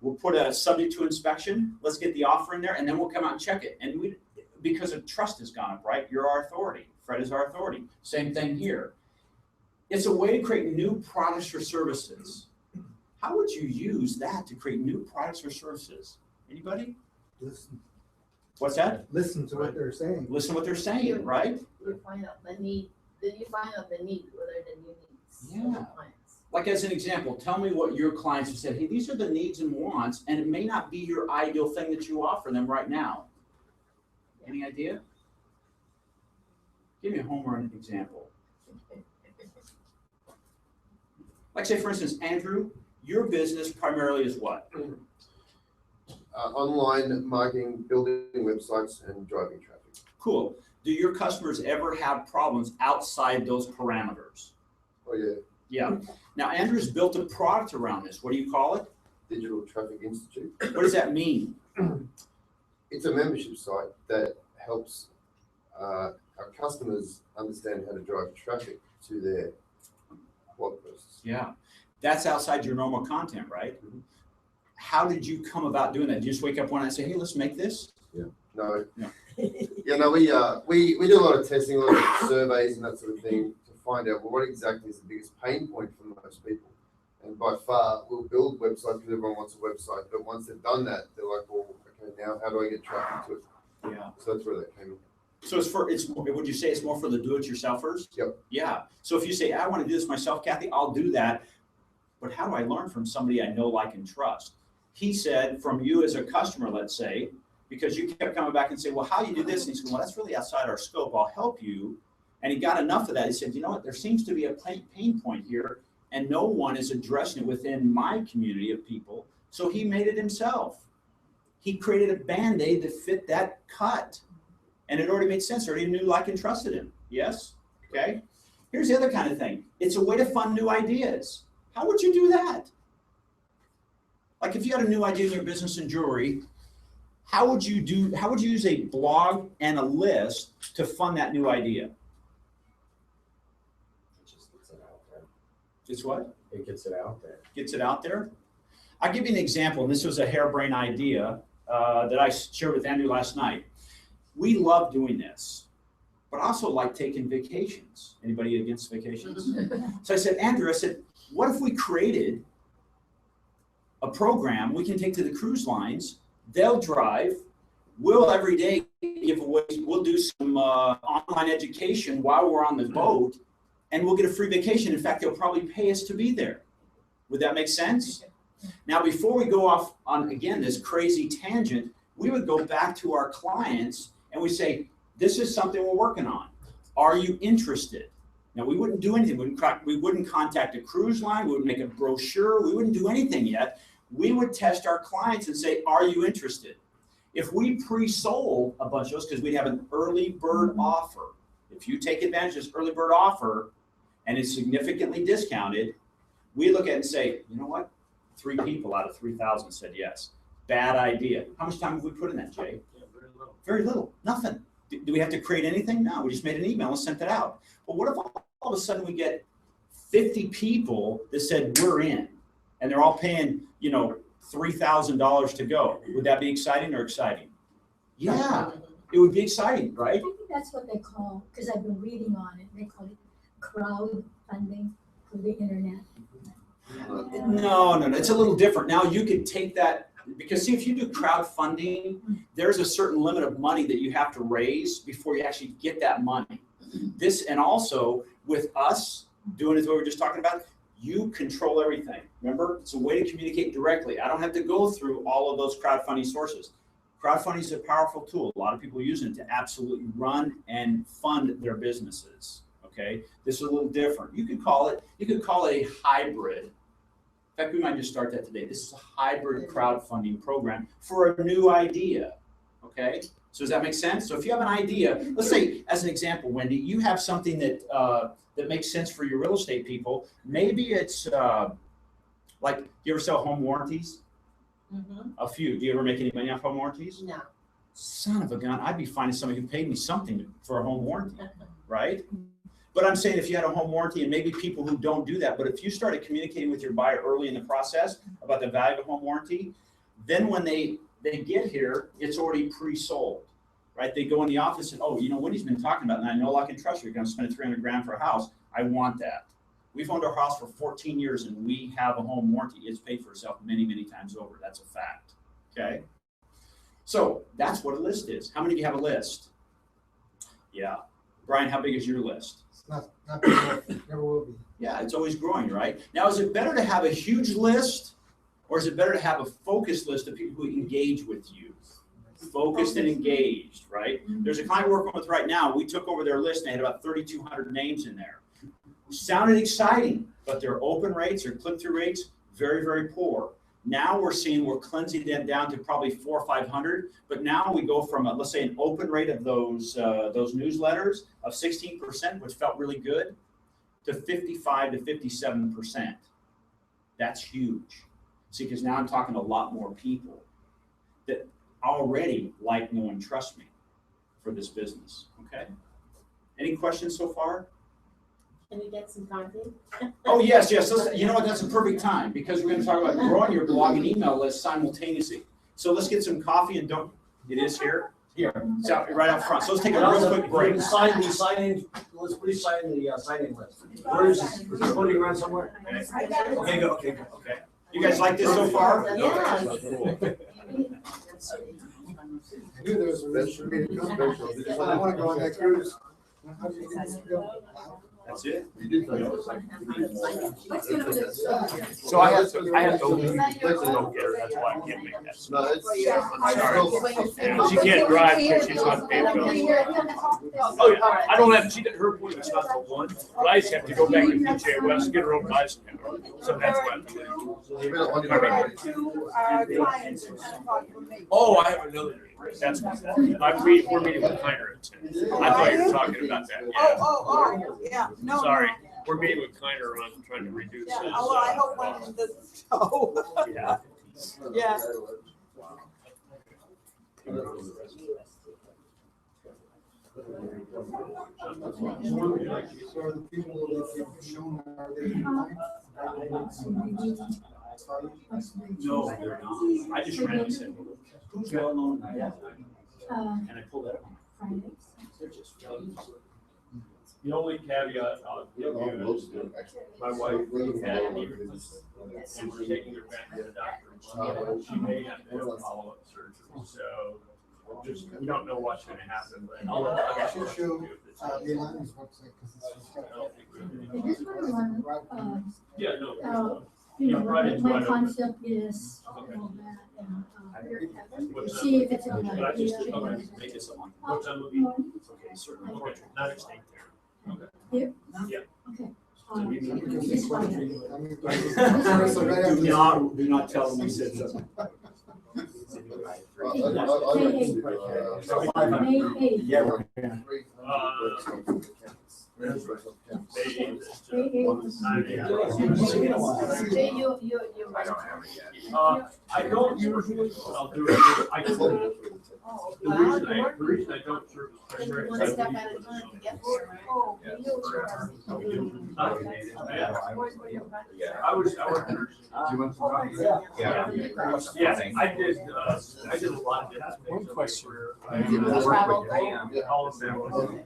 we'll put a subject to inspection, let's get the offer in there, and then we'll come out and check it. And because of trust has gone up, right? You're our authority. Fred is our authority. Same thing here. It's a way to create new products or services. How would you use that to create new products or services? Anybody? Listen. What's that? Listen to what they're saying. Listen to what they're saying, right? You find out the need, then you find out the need, what are the new needs of Yeah. the clients. Like, as an example, tell me what your clients have said. Hey, these are the needs and wants, and it may not be your ideal thing that you offer them right now. Any idea? Give me a home run example. Like, say, for instance, Andrew, your business primarily is what? Online marketing, building websites, and driving traffic. Cool. Do your customers ever have problems outside those parameters? Oh yeah, Yeah. Now, Andrew's built a product around this. What do you call it? Digital Traffic Institute. What does that mean? It's a membership site that helps our customers understand how to drive traffic to their blog posts. Yeah. That's outside your normal content, right? Mhm. How did you come about doing that? Did you just wake up one night and say, hey, let's make this? No. No. Yeah, no, we do a lot of testing, a lot of surveys and that sort of thing to find out, well, what exactly is the biggest pain point for most people. And by far, we'll build websites because everyone wants a website. But once they've done that, they're like, well, okay, now how do I get traffic to it? Yeah. So that's where that came in. So would you say it's more for the do-it-yourselfers? Yep. Yeah. So if you say, I want to do this myself, Kathy, I'll do that. But how do I learn from somebody I know, like, and trust? He said, from you as a customer, let's say, because you kept coming back and say, well, how do you do this? And he said, well, that's really outside our scope. I'll help you. And he got enough of that. He said, you know what? There seems to be a pain point here, and no one is addressing it within my community of people. So he made it himself. He created a Band-Aid that fit that cut. And it already made sense. Already knew, like, and trusted him. Yes? Okay. Here's the other kind of thing. It's a way to fund new ideas. How would you do that? Like, if you had a new idea in your business in jewelry, how would you use a blog and a list to fund that new idea? It just gets it out there. It's what? It gets it out there. Gets it out there? I'll give you an example, and this was a harebrained idea that I shared with Andrew last night. We love doing this, but I also like taking vacations. Anybody against vacations? So I said, Andrew, what if we created a program we can take to the cruise lines? They'll drive. We'll every day give away, we'll do some online education while we're on the boat, and we'll get a free vacation. In fact, they'll probably pay us to be there. Would that make sense? Now, before we go off on, again, this crazy tangent, we would go back to our clients and we say, this is something we're working on. Are you interested? Now, we wouldn't do anything. We wouldn't contact a cruise line. We wouldn't make a brochure. We wouldn't do anything yet. We would test our clients and say, are you interested? If we pre-sold a bunch of those, because we'd have an early bird offer. If you take advantage of this early bird offer and it's significantly discounted, we look at it and say, you know what? 3 people out of 3,000 said yes. Bad idea. How much time have we put in that, Jay? Yeah, very little. Very little. Nothing. Do we have to create anything? No, we just made an email and sent it out. But what if all of a sudden we get 50 people that said we're in, and they're all paying, you know, $3,000 to go? Would that be exciting or exciting? Yeah, it would be exciting, I right? think that's what they call, because I've been reading on it, they call it crowdfunding through the internet. No, it's a little different. Now you could take that, because see, if you do crowdfunding, there's a certain limit of money that you have to raise before you actually get that money. This, and also with us doing it the way we were just talking about, you control everything. Remember, it's a way to communicate directly. I don't have to go through all of those crowdfunding sources. Crowdfunding is a powerful tool. A lot of people use it to absolutely run and fund their businesses. Okay, this is a little different. You could call it a hybrid. In fact, we might just start that today. This is a hybrid crowdfunding program for a new idea. Okay, so does that make sense? So if you have an idea, let's say as an example, Wendy, you have something that that makes sense for your real estate people. Maybe it's like, do you ever sell home warranties? Mm-hmm. A few. Do you ever make any money off home warranties? No. Son of a gun, I'd be finding somebody who paid me something for a home warranty, right? But I'm saying if you had a home warranty, and maybe people who don't do that, but if you started communicating with your buyer early in the process about the value of a home warranty, then when they get here, it's already pre-sold, right? They go in the office and, oh, you know, Wendy's been talking about it, and I know I can trust you. You're going to spend $300,000 for a house. I want that. We've owned our house for 14 years, and we have a home warranty. It's paid for itself many, many times over. That's a fact, okay? So that's what a list is. How many of you have a list? Yeah. Brian, how big is your list? Not big enough. Never will be. Yeah, it's always growing, right? Now, is it better to have a huge list, or is it better to have a focused list of people who engage with you? Focused and engaged, right? There's a client we're working with right now. We took over their list and they had about 3,200 names in there. Sounded exciting, but their open rates or click-through rates, very, very poor. Now we're cleansing them down to probably 400 or 500, but now we go from, let's say, an open rate of those newsletters of 16%, which felt really good, to 55 to 57%. That's huge. See, because now I'm talking to a lot more people that already like, know, and trust me for this business, okay? Any questions so far? Can we get some coffee? Oh, yes. You know what? That's a perfect time because we're going to talk about growing your blog and email list simultaneously. So let's get some coffee and don't. It is here. It's out right up front. So let's take a real quick break. Let's please sign the signing list. Where is this? Is it floating around somewhere? Okay, go. Okay. You guys like this so far? Yeah. I knew there was a risk for me to come virtual because I want to go on that cruise. How do you get this bill? That's it. So I have to go get her. That's why I can't make that. No, it's. Yeah, she can't drive because she's not paying bills. Oh, yeah, I don't have, her appointment's not till 1, but I just have to go back to PJ West, get her own bicycle. So that's what I'm doing. Oh, I have another. That's we're meeting with Kiner at 10. I thought you were talking about that. Yeah. No. Sorry, we're meeting with Kiner on trying to reduce his. Yeah, although I hope one doesn't show. Yeah. Yeah. So are the people that you've shown, are they compliant? No, they're not. I just randomly said, who's well known? And I pulled that up. They're just. The only caveat I'll give you is my wife had a knee replacement, and we're taking her back to the doctor. She may have to have a follow-up surgery, so just, we don't know what's gonna happen, but I'll let I the should show, Elana's website, because Yeah, no. You know, Right, it's my right over. concept is Okay. all that and, What's that? see if it's a good But I just, idea. okay, Make this a long. what time will be? Okay, certainly. Okay, not extinct there. Here? Yeah. Okay. because This it's one. Do not tell them we said so. May 8th. Yeah, we're. May 8th. I don't have it yet. I don't usually, but I'll do it. I can. The reason I don't serve is primary. One step at a time to get there, right? Yeah. I was nursing. Yeah. Yeah, I did a lot of different things. One question. Travel. All of them.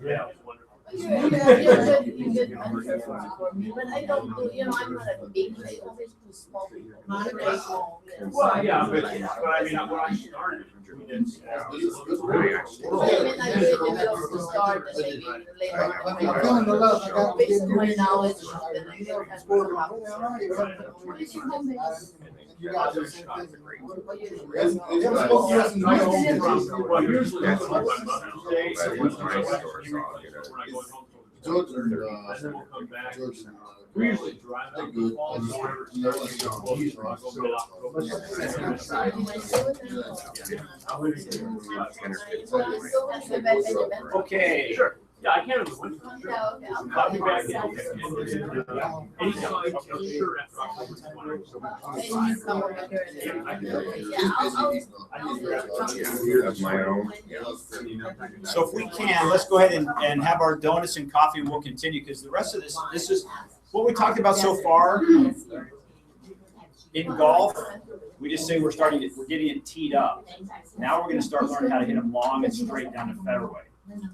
Yeah, it was wonderful. You're good mentor for me, but I don't do, I'm not a big, I always do small, moderate small. Well, yeah, but I mean, when I started, we did. I mean, I do it just to start and maybe later on. I'm feeling the love, I got. Based on my knowledge, then I don't have to have. What is your home base? You guys are saying things. Well, usually that's what my mother stays. But with my store, so I'll get it. When I go home. George and, And then we'll come back. George. We usually drive They're down good. the falls. I or just- no one's gone. Close, or I'll go get out, go get out. I'll leave it. Okay. Sure. Yeah, I can in the winter. Yeah, okay, I'll be back Yeah, anytime, I'm sure after October 20. Of my own. So if we can, let's go ahead and have our donuts and coffee and we'll continue because the rest of this is what we talked about so far. In golf, we just say we're getting it teed up. Now we're gonna start learning how to hit them long and straight down the fairway,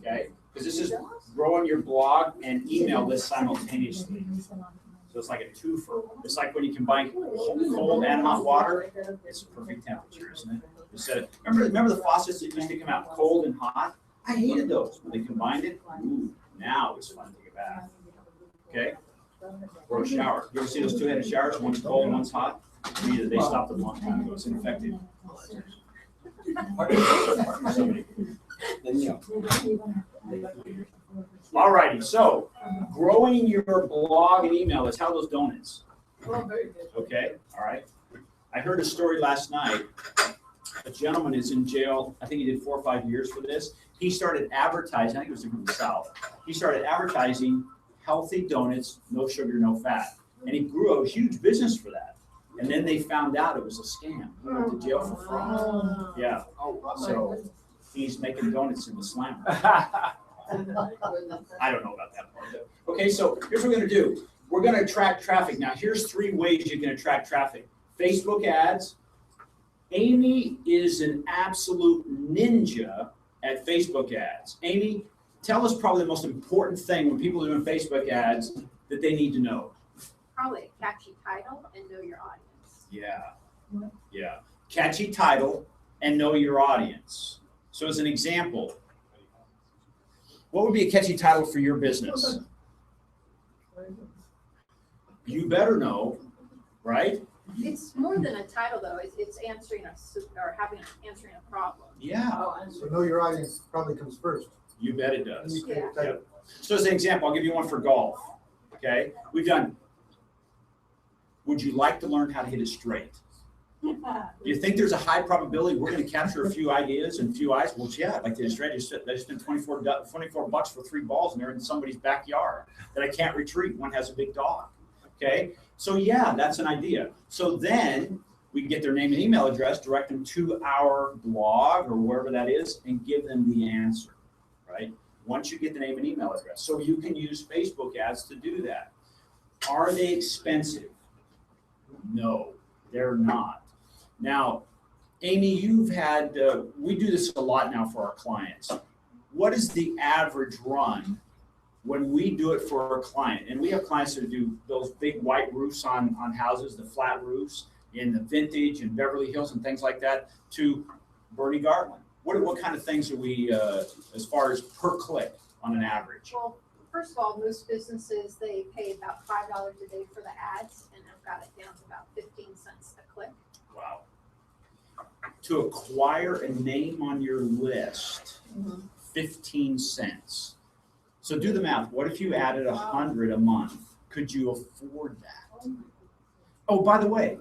okay? Because this is growing your blog and email list simultaneously. So it's like a twofer. It's like when you combine cold and hot water, it's a perfect temperature, isn't it? Instead of, remember the faucets that used to come out cold and hot? I hated those. When they combined it, ooh, now it's fun to take a bath. Okay? Or a shower. You ever see those two-headed showers? One's cold and one's hot? They stopped them a long time ago. It's ineffective. All righty, so growing your blog and email list, how are those donuts? Okay, all right. I heard a story last night. A gentleman is in jail. I think he did 4 or 5 years for this. He started advertising, I think it was from the South. He started advertising healthy donuts, no sugar, no fat. And he grew a huge business for that. And then they found out it was a scam. He went to jail for fraud. Yeah. So he's making donuts in the slammer. I don't know about that part. Okay, so here's what we're going to do. We're going to attract traffic. Now, here's 3 ways you can attract traffic. Facebook ads. Amy is an absolute ninja at Facebook ads. Amy, tell us probably the most important thing when people are doing Facebook ads that they need to know. Probably a catchy title and know your audience. Yeah. Yeah. Catchy title and know your audience. So as an example, what would be a catchy title for your business? You better know, right? It's more than a title though, it's answering answering a problem. Yeah. So know your audience probably comes first. You bet it does. And you create a title. So as an example, I'll give you one for golf. Okay. We've done, would you like to learn how to hit it straight? Do you think there's a high probability we're going to capture a few ideas and a few eyes? Well, yeah, I'd like to hit it straight. I just spent $24 for 3 balls and they're in somebody's backyard that I can't retrieve. One has a big dog. Okay. So yeah, that's an idea. So then We get their name and email address, direct them to our blog or wherever that is, and give them the answer, right? Once you get the name and email address. So you can use Facebook ads to do that. Are they expensive? No, they're not. Now, Amy, you've had, we do this a lot now for our clients. What is the average run when we do it for a client? And we have clients that do those big white roofs on houses, the flat roofs in the Vintage and Beverly Hills and things like that, to Bernie Gartland. What kind of things are we, as far as per click on an average? Well, first of all, most businesses, they pay about $5 a day for the ads, and I've got it down to about 15 cents a click. Wow. To acquire a name on your list, 15 cents. So do the math. What if you added 100 a month? Could you afford that? Oh, by the way,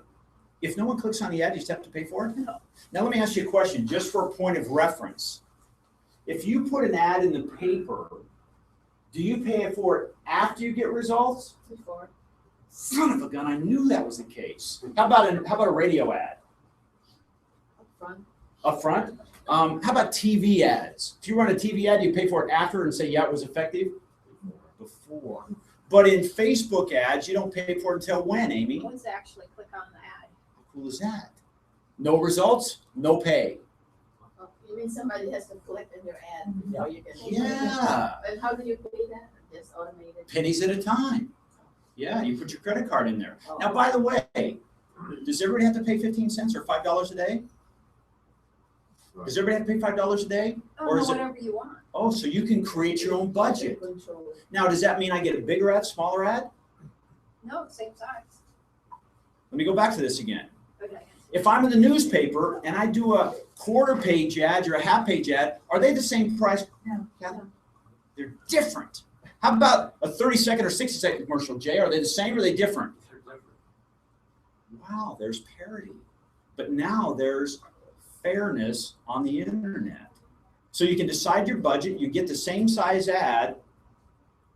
if no one clicks on the ad, you just have to pay for it? No. Now let me ask you a question, just for a point of reference. If you put an ad in the paper, do you pay for it after you get results? Before. Son of a gun, I knew that was the case. How about a radio ad? Upfront. Up front? How about TV ads? If you run a TV ad, you pay for it after and say, yeah, it was effective? Before. But in Facebook ads, you don't pay for it until when, Amy? Once they actually click on the ad. How cool is that? No results, no pay. Oh, you mean somebody has to click in your ad before you can? Yeah. And how do you pay that? Just automated? Pennies at a time. Yeah, you put your credit card in there. Now, by the way, does everybody have to pay 15 cents or $5 a day? Does everybody have to pay $5 a day? Oh, Or no, is it? whatever you want. Oh, so you can create your own budget. Control. Now, does that mean I get a bigger ad, smaller ad? No, same size. Let me go back to this again. Okay. If I'm in the newspaper and I do a quarter page ad or a half page ad, are they the same price? No. Kathy? They're different. How about a 30-second or 60-second commercial, Jay? Are they the same or are they different? Wow, there's parity. But now there's fairness on the internet. So you can decide your budget, you get the same size ad.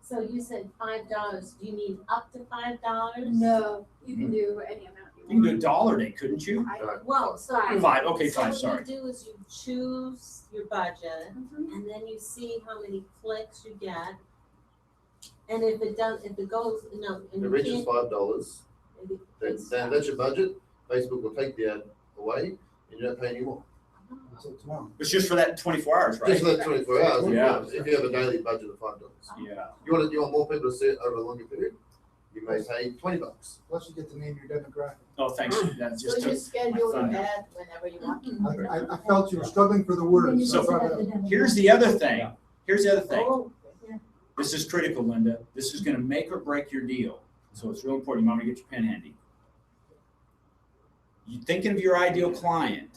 So you said $5. Do you mean up to $5? No, you can do any amount You you can do want. $1 a day, couldn't you? Well, so Five, okay, so five, what sorry. you do is you choose your budget, and then you see how many clicks you get. And if it goes, no, and It you reaches can't. $5, then that's your budget. Facebook will take the ad away, and you don't pay anymore. Until tomorrow. It's just for that 24 hours, right? Just for that 24 hours. Yeah. If you have a daily budget of $5. Yeah. You want more people to see it over a longer period? You may pay $20. Plus you get to name your demographic. Oh, thanks. That's So just you a, schedule your thunder. ad whenever you want. I felt you were struggling for the Then words. you So can I set brought the it up. demographic. Here's the other thing. Here's the other thing. Oh, This is critical, Linda. This is going to make or break your deal. So it's real important. You want me to get your pen handy. You thinking of your ideal client.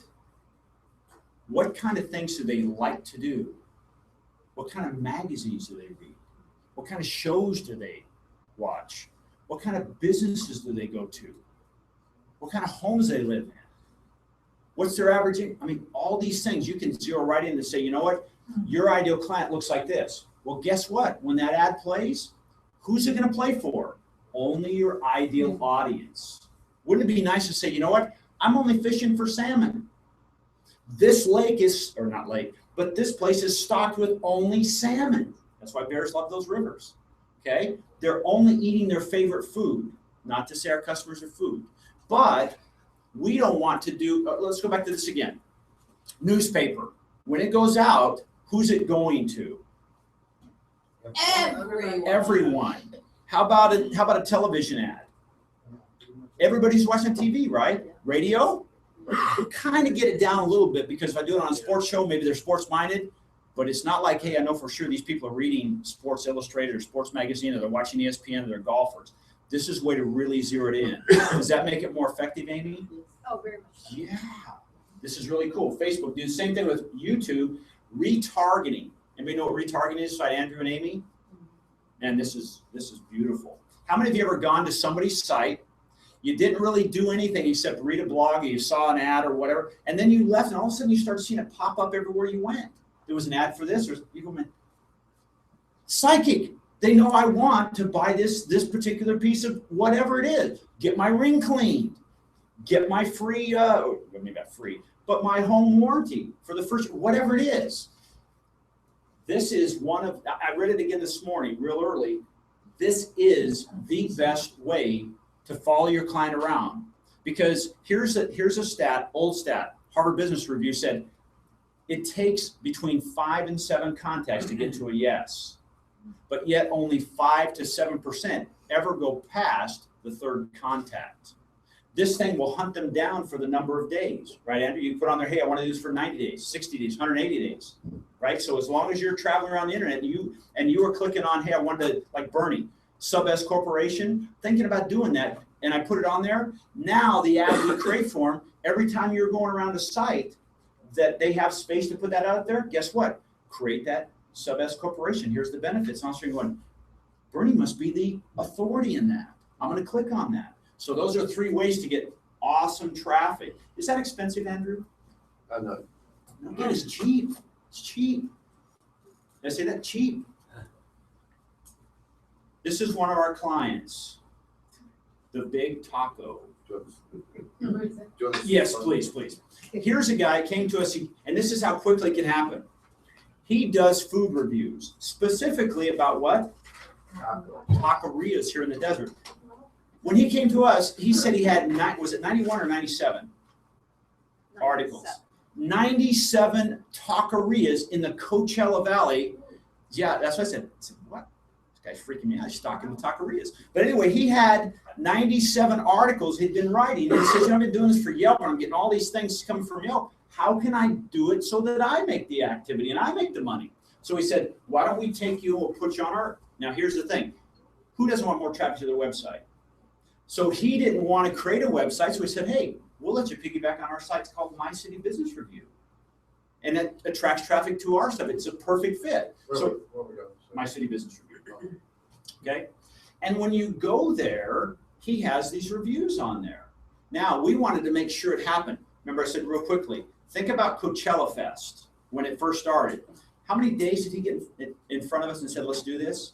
What kind of things do they like to do? What kind of magazines do they read? What kind of shows do they watch? What kind of businesses do they go to? What kind of homes they live in? What's their averaging? I mean, all these things you can zero right in and say, you know what? Your ideal client looks like this. Well, guess what? When that ad plays, who's it going to play for? Only your ideal audience. Wouldn't it be nice to say, you know what? I'm only fishing for salmon. This lake is, or not lake, but this place is stocked with only salmon. That's why bears love those rivers. Okay? They're only eating their favorite food. Not to say our customers are food, but we don't want to do, let's go back to this again. Newspaper. When it goes out, who's it going to? Everyone. How about a television ad? Everybody's watching TV, right? Radio? Kind of get it down a little bit because if I do it on a sports show, maybe they're sports minded, but it's not like, hey, I know for sure these people are reading Sports Illustrated or Sports Magazine or they're watching ESPN or they're golfers. This is a way to really zero it in. Does that make it more effective, Amy? Oh, very much. Yeah. This is really cool. Facebook, do the same thing with YouTube, retargeting. Anybody know what retargeting is? So Andrew and Amy? And this is beautiful. How many of you ever gone to somebody's site? You didn't really do anything except read a blog or you saw an ad or whatever, and then you left and all of a sudden you started seeing it pop up everywhere you went. There was an ad for this, or you go, psychic. They know I want to buy this particular piece of whatever it is. Get my ring cleaned. get my free, maybe not free, but my home warranty for the first, whatever it is. This is one of, I read it again this morning, real early. This is the best way to follow your client around. Because here's a stat, old stat, Harvard Business Review said, it takes between 5 and 7 contacts to get to a yes. But yet only 5 to 7% ever go past the 3rd contact. This thing will hunt them down for the number of days, right, Andrew? You put on there, hey, I want to do this for 90 days, 60 days, 180 days, right? So as long as you're traveling around the internet and you are clicking on, hey, I wanted to, like Bernie, Sub S Corporation, thinking about doing that, and I put it on there, now the ad we create for them, every time you're going around a site that they have space to put that out there, guess what? Create that Sub S Corporation. Here's the benefits. And I'm going, Bernie must be the authority in that. I'm going to click on that. So those are 3 ways to get awesome traffic. Is that expensive, Andrew? No. No, it's cheap. It's cheap. Did I say that? Cheap. This is one of our clients, the Big Taco. Yes, please. Here's a guy came to us, and this is how quickly it can happen. He does food reviews, specifically about what? Taquerias here in the desert. When he came to us, he said he had, was it 91 or 97 articles? 97 taquerias in the Coachella Valley. Yeah, that's what I said. What? This guy's freaking me out. He's stocking the taquerias. But anyway, he had 97 articles he'd been writing. And he says, I've been doing this for Yelp, and I'm getting all these things coming from Yelp. How can I do it so that I make the activity and I make the money? So he said, why don't we take you and we'll put you on our, now here's the thing. Who doesn't want more traffic to their website? So he didn't want to create a website, so he said, hey, we'll let you piggyback on our site. It's called My City Business Review. And it attracts traffic to our stuff. It's a perfect fit. So My City Business Review. Okay? And when you go there, he has these reviews on there. Now, we wanted to make sure it happened. Remember I said real quickly, think about Coachella Fest when it first started. How many days did he get in front of us and said, let's do this?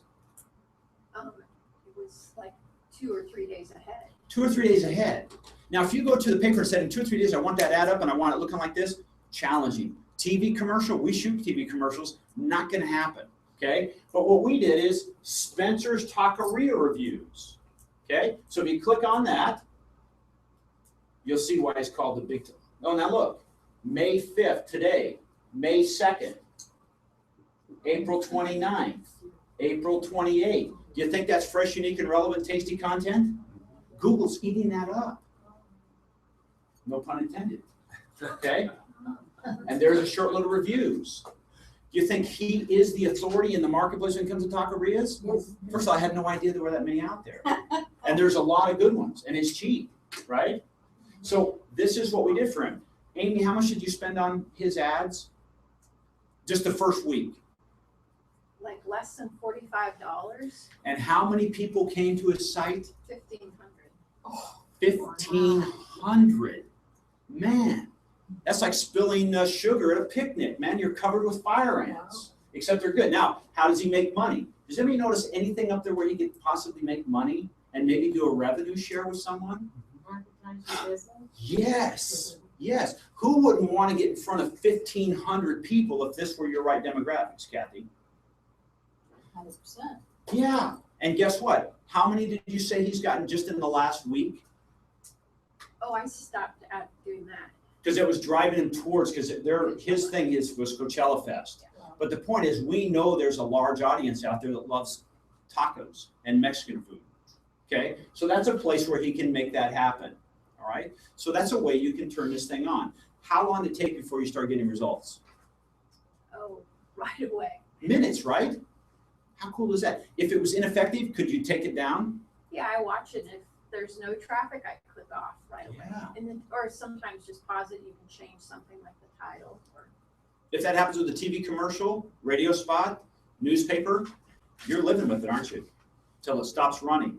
It was like 2 or 3 days ahead. 2 or 3 days ahead. Now, if you go to the paper and said, in 2 or 3 days, I want that ad up and I want it looking like this, challenging. TV commercial, we shoot TV commercials, not going to happen, okay? But what we did is Spencer's Taqueria Reviews, okay? So if you click on that, you'll see why it's called the Big. Oh, now look, May 5th today, May 2nd, April 29th, April 28th. Do you think that's fresh, unique, and relevant, tasty content? Google's eating that up. No pun intended, okay? And there's a short little reviews. Do you think he is the authority in the marketplace when it comes to taquerias? Yes. First of all, I had no idea there were that many out there. And there's a lot of good ones, and it's cheap, right? So this is what we did for him. Amy, how much did you spend on his ads? Just the first week. Like less than $45. And how many people came to his site? 1,500. Oh, 1,500. Man, that's like spilling sugar at a picnic, man. You're covered with fire ants, except they're good. Now, how does he make money? Does anybody notice anything up there where he could possibly make money and maybe do a revenue share with someone? Yes, yes. Who wouldn't want to get in front of 1,500 people if this were your right demographics, Kathy? 100%. Yeah, and guess what? How many did you say he's gotten just in the last week? Oh, I stopped at doing that. Because it was driving him towards, because his thing was Coachella Fest. But the point is, we know there's a large audience out there that loves tacos and Mexican food. Okay, so that's a place where he can make that happen. All right, so that's a way you can turn this thing on. How long did it take before you start getting results? Oh, right away. Minutes, right? How cool is that? If it was ineffective, could you take it down? Yeah, I watch it. If there's no traffic, I click off right away. Yeah. And then, or sometimes just pause it. You can change something like the title. Or If that happens with a TV commercial, radio spot, newspaper, you're living with it, aren't you? Until it stops running.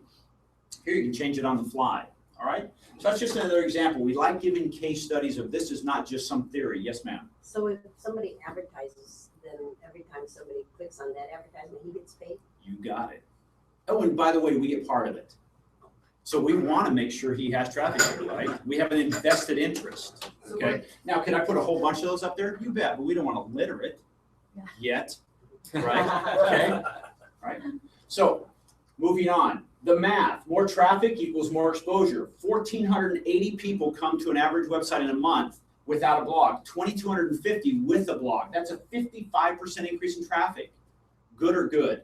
Here you can change it on the fly. All right. So that's just another example. We like giving case studies of this is not just some theory. Yes, ma'am. So if somebody advertises, then every time somebody clicks on that advertisement, he gets paid? You got it. Oh, and by the way, we get part of it. So we want to make sure he has traffic here, right? We have an invested interest, okay? Now, can I put a whole bunch of those up there? You bet, but we don't want to litter it yet, right? Okay, right? So, moving on. The math, more traffic equals more exposure. 1,480 people come to an average website in a month without a blog. 2,250 with a blog. That's a 55% increase in traffic. Good or good?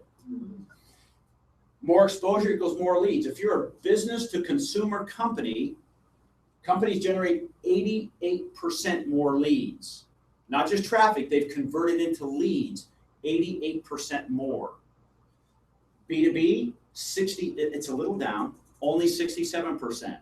More exposure equals more leads. If you're a business to consumer company, companies generate 88% more leads. Not just traffic, they've converted into leads, 88% more. B2B, it's a little down, only 67%.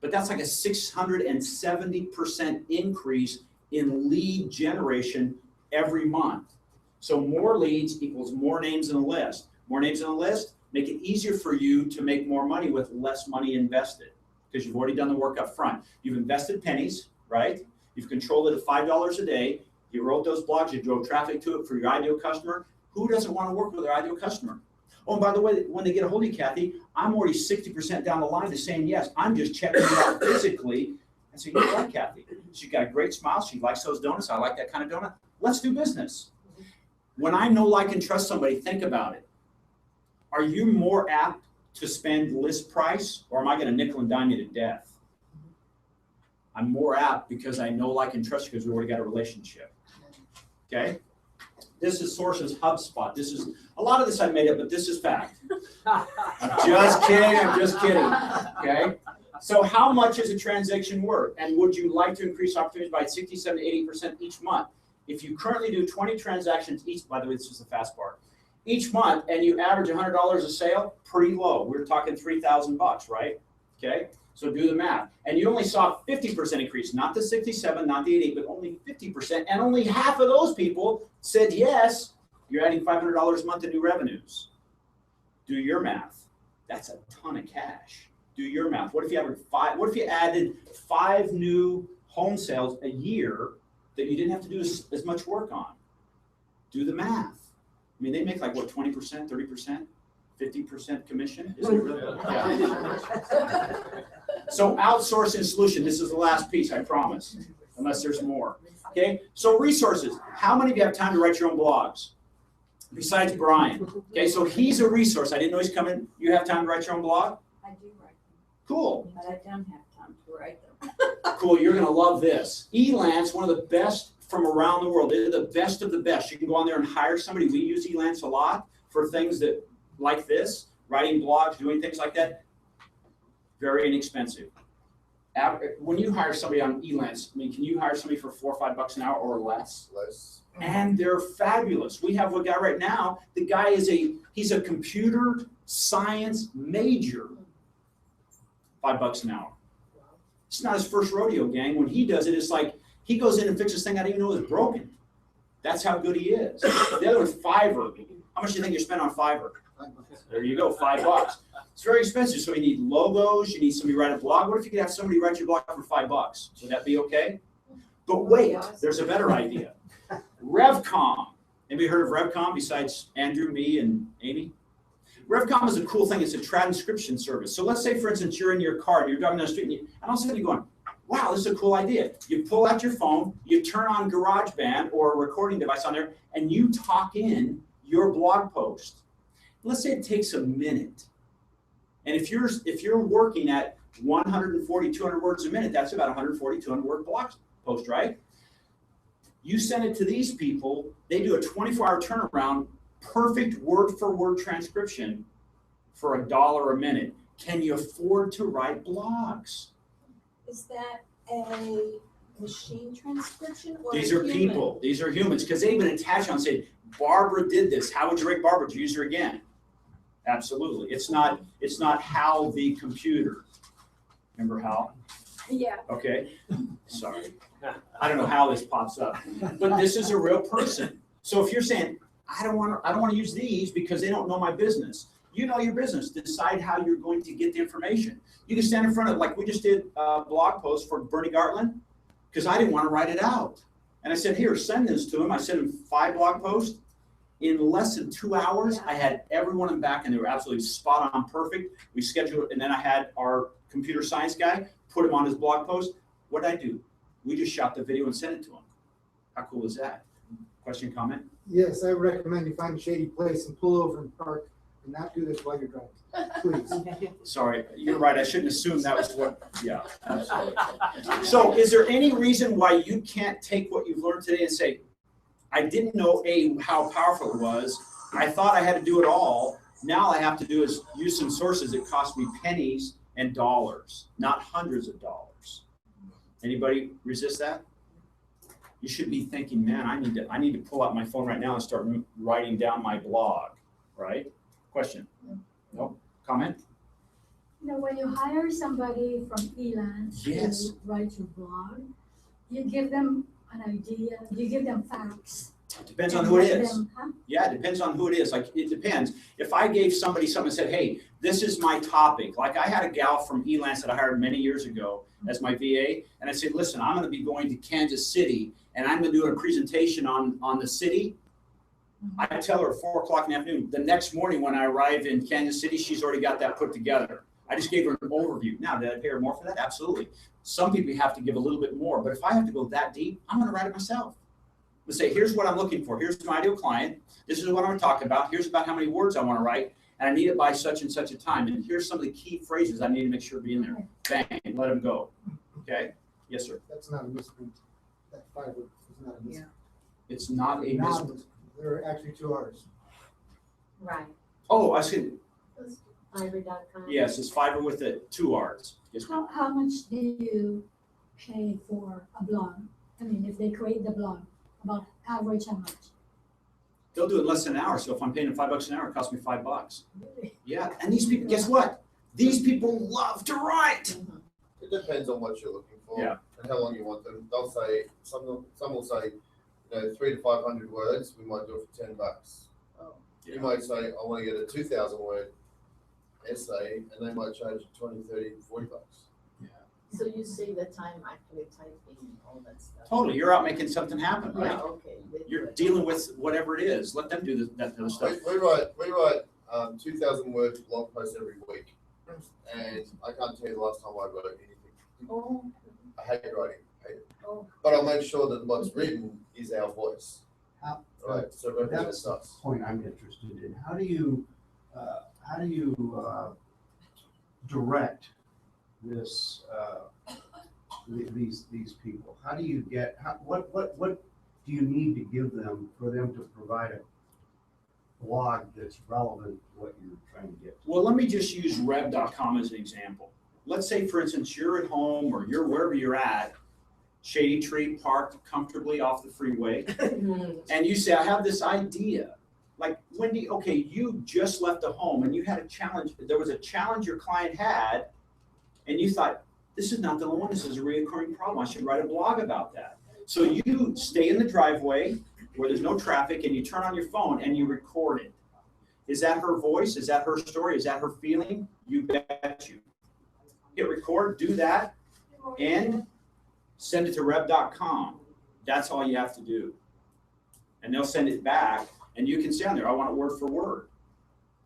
But that's like a 670% increase in lead generation every month. So more leads equals more names in a list. More names in a list make it easier for you to make more money with less money invested because you've already done the work up front. You've invested pennies, right? You've controlled it at $5 a day. You wrote those blogs, you drove traffic to it for your ideal customer. Who doesn't want to work with their ideal customer? Oh, and by the way, when they get a hold of you, Kathy, I'm already 60% down the line to saying yes. I'm just checking you out physically. And so, you know what, Kathy? She's got a great smile. She likes those donuts. I like that kind of donut. Let's do business. When I know, like, and trust somebody, think about it. Are you more apt to spend list price, or am I going to nickel and dime you to death? I'm more apt because I know, like, and trust you because we already got a relationship. Okay? This is Sources HubSpot. This is a lot of this I made up, but this is fact. I'm just kidding. I'm just kidding. Okay? So how much is a transaction worth? And would you like to increase opportunities by 67 to 80% each month? If you currently do 20 transactions each, by the way, this is the fast part, each month, and you average $100 a sale, pretty low. We're talking $3,000, right? Okay? So do the math. And you only saw 50% increase, not the 67, not the 88, but only 50%. And only half of those people said yes. You're adding $500 a month in new revenues. Do your math. That's a ton of cash. Do your math. What if you added 5 new home sales a year that you didn't have to do as much work on? Do the math. I mean, they make like, what, 20%, 30%, 50% commission? Is it really? Yeah. So outsourcing solution, this is the last piece, I promise, unless there's more. Okay, so resources. How many of you have time to write your own blogs? Besides Brian. Okay, so he's a resource. I didn't know he's coming. You have time to write your own blog? I do write them. Cool. But I don't have time to write them. Cool, you're gonna love this. Elance, one of the best from around the world. They're the best of the best. You can go on there and hire somebody. We use Elance a lot for things that like this, writing blogs, doing things like that. Very inexpensive. When you hire somebody on Elance, I mean, can you hire somebody for $4 or $5 an hour or less? Less. And they're fabulous. We have a guy right now. The guy he's a computer science major. $5 an hour. It's not his first rodeo, gang. When he does it, it's like he goes in and fixes this thing I didn't even know was broken. That's how good he is. The other one's Fiverr. How much do you think you spend on Fiverr? There you go, $5. It's very expensive. So you need logos. You need somebody to write a blog. What if you could have somebody write your blog for $5? Would that be okay? But wait, there's a better idea. RevCom. Anybody heard of RevCom besides Andrew, me, and Amy? RevCom is a cool thing. It's a transcription service. So let's say, for instance, you're in your car and you're driving down the street and all of a sudden you're going, wow, this is a cool idea. You pull out your phone, you turn on GarageBand or a recording device on there, and you talk in your blog post. Let's say it takes a minute. And if you're working at 140, 200 words a minute, that's about 140, 200 word blog post, right? You send it to these people, they do a 24-hour turnaround, perfect word-for-word transcription for $1 a minute. Can you afford to write blogs? Is that a machine transcription or These are people. These are humans. Because they've been attached on saying, Barbara did this. How would you rate Barbara? Would you use her again? Absolutely. It's not Hal the computer. Remember Hal? Yeah. Okay. Sorry. I don't know how this pops up. But this is a real person. So if you're saying, I don't want to use these because they don't know my business. You know your business. Decide how you're going to get the information. You can stand in front of, like we just did a blog post for Bernie Gartland because I didn't want to write it out. And I said, here, send this to him. I sent him 5 blog posts. In less than 2 hours, I had everyone in back and they were absolutely spot on perfect. We scheduled it, and then I had our computer science guy put him on his blog post. What did I do? We just shot the video and sent it to him. How cool is that? Question, comment? Yes, I recommend you find a shady place and pull over and park and not do this while you're driving, please. Sorry, you're right. I shouldn't assume that was what, yeah, absolutely. So is there any reason why you can't take what you've learned today and say, I didn't know how powerful it was. I thought I had to do it all. Now all I have to do is use some sources that cost me pennies and dollars, not hundreds of dollars. Anybody resist that? You should be thinking, man, I need to pull out my phone right now and start writing down my blog, right? Question? No? Comment? You know, when you hire somebody from Elance Yes. to write your blog, you give them an idea, you give them facts. It depends on who it let is. them- huh? Yeah, it depends on who it is. Like, it depends. If I gave somebody something and said, hey, this is my topic. Like, I had a gal from Elance that I hired many years ago as my VA. And I said, listen, I'm going to be going to Kansas City and I'm going to do a presentation on the city. I tell her at 4 o'clock in the afternoon. The next morning when I arrive in Kansas City, she's already got that put together. I just gave her an overview. Now, did I pay her more for that? Absolutely. Some people have to give a little bit more, but if I have to go that deep, I'm going to write it myself. Let's say, here's what I'm looking for. Here's my ideal client. This is what I'm going to talk about. Here's about how many words I want to write, and I need it by such and such a time. And here's some of the key phrases I need to make sure be in there. Bang, let them go. Okay? Yes, sir. That's not a misprint. That fiber is not a misprint. It's not a misprint. There are actually 2 R's. Right. Oh, I see. Fiverr.com. Yes, it's fiber with the 2 R's. Yes. How much do you pay for a blog? I mean, if they create the blog, about average how much? They'll do it in less than an hour. So if I'm paying them $5 an hour, it costs me $5. Yeah, and these people, guess what? These people love to write. It depends on what you're looking for. Yeah. And how long you want them. They'll say, some will say, 300 to 500 words, we might do it for $10. Oh. You might say, I want to get a 2,000 word essay, and they might charge you 20, 30, 40 bucks. So you save the time actually typing and all that stuff. Totally, you're out making something happen, right? Yeah, okay. You're dealing with whatever it is. Let them do that other stuff. We write 2,000 word blog posts every week, and I can't tell you the last time I wrote anything. Oh. I hate writing, hate it. Oh. But I'll make sure that what's written is our voice. Right, so it represents That's the us. point I'm interested in. How do you direct this these people? How do you get what do you need to give them for them to provide a blog that's relevant to what you're trying to get to? Well, let me just use rev.com as an example. Let's say, for instance, you're at home or you're wherever you're at, shady tree, parked comfortably off the freeway, and you say, I have this idea. Like, Wendy, okay, you just left the home and you had a challenge. There was a challenge your client had, and you thought, this is not the only one. This is a recurring problem. I should write a blog about that. So you stay in the driveway where there's no traffic and you turn on your phone and you record it. Is that her voice? Is that her story? Is that her feeling? You bet you. Hit record, do that, and send it to rev.com. That's all you have to do. And they'll send it back, and you can say on there, I want it word for word.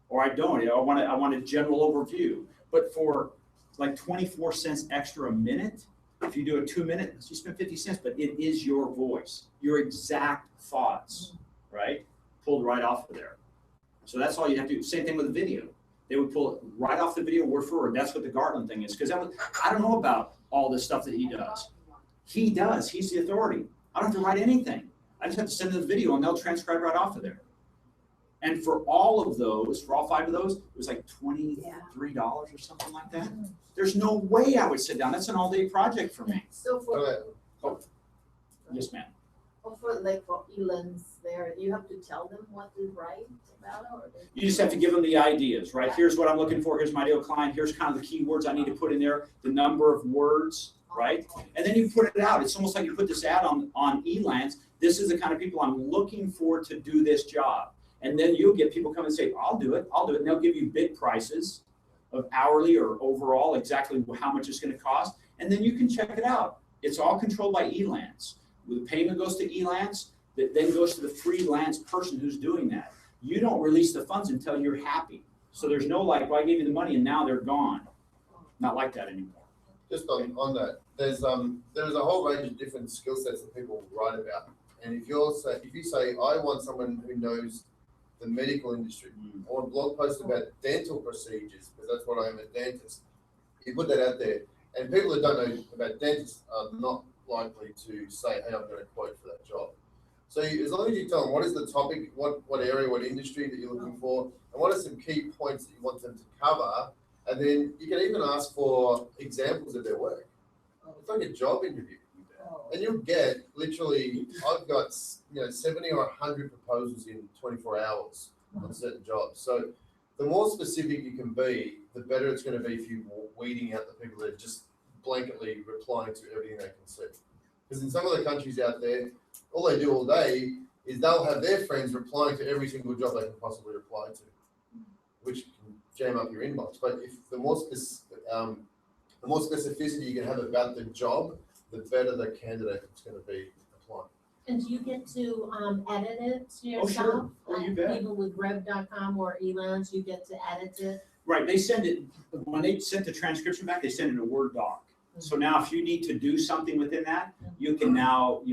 Or I don't. I want a general overview. But for like 24 cents extra a minute, if you do a 2 minute, you spend 50 cents, but it is your voice, your exact thoughts, right? Pulled right off of there. So that's all you have to do. Same thing with the video. They would pull it right off the video word for word. That's what the Gartland thing is. Because I don't know about all this stuff that he does. He does. He's the authority. I don't have to write anything. I just have to send them the video and they'll transcribe right off of there. And for all of those, for all 5 of those, it was like $23 or something like that. There's no way I would sit down. That's an all-day project for me. So for Yes, ma'am. for Elance there, you have to tell them what to write about it, or You just have to give them the ideas, right? Here's what I'm looking for. Here's my ideal client. Here's kind of the keywords I need to put in there, the number of words, right? And then you put it out. It's almost like you put this ad on Elance. This is the kind of people I'm looking for to do this job. And then you'll get people come and say, I'll do it. I'll do it. And they'll give you bid prices of hourly or overall, exactly how much it's going to cost. And then you can check it out. It's all controlled by Elance. The payment goes to Elance. that then goes to the freelance person who's doing that. You don't release the funds until you're happy. So there's no like, well, I gave you the money and now they're gone. Not like that anymore. Just on that, there's a whole range of different skill sets that people write about. And if you say, I want someone who knows the medical industry, I want blog posts about dental procedures, because that's what I am, a dentist. You put that out there, and people that don't know about dentists are not likely to say, hey, I'm going to quote for that job. So as long as you tell them what is the topic, what area, what industry that you're looking for, and what are some key points that you want them to cover, and then you can even ask for examples of their work. It's like a job interview. And you'll get literally, I've got 70 or 100 proposals in 24 hours on certain jobs. So the more specific you can be, the better it's going to be for you weeding out the people that are just blanketly replying to everything they can see. Because in some of the countries out there, all they do all day is they'll have their friends replying to every single job they can possibly reply to, which can jam up your inbox. But if the more specificity you can have about the job, the better the candidate is going to be applying. And do you get to edit it yourself? Oh, sure. Oh, you bet. Even with rev.com or Elance, you get to edit it? Right, they send it, when they sent the transcription back, they send it in a Word doc. So now if you need to do something within that, you can now,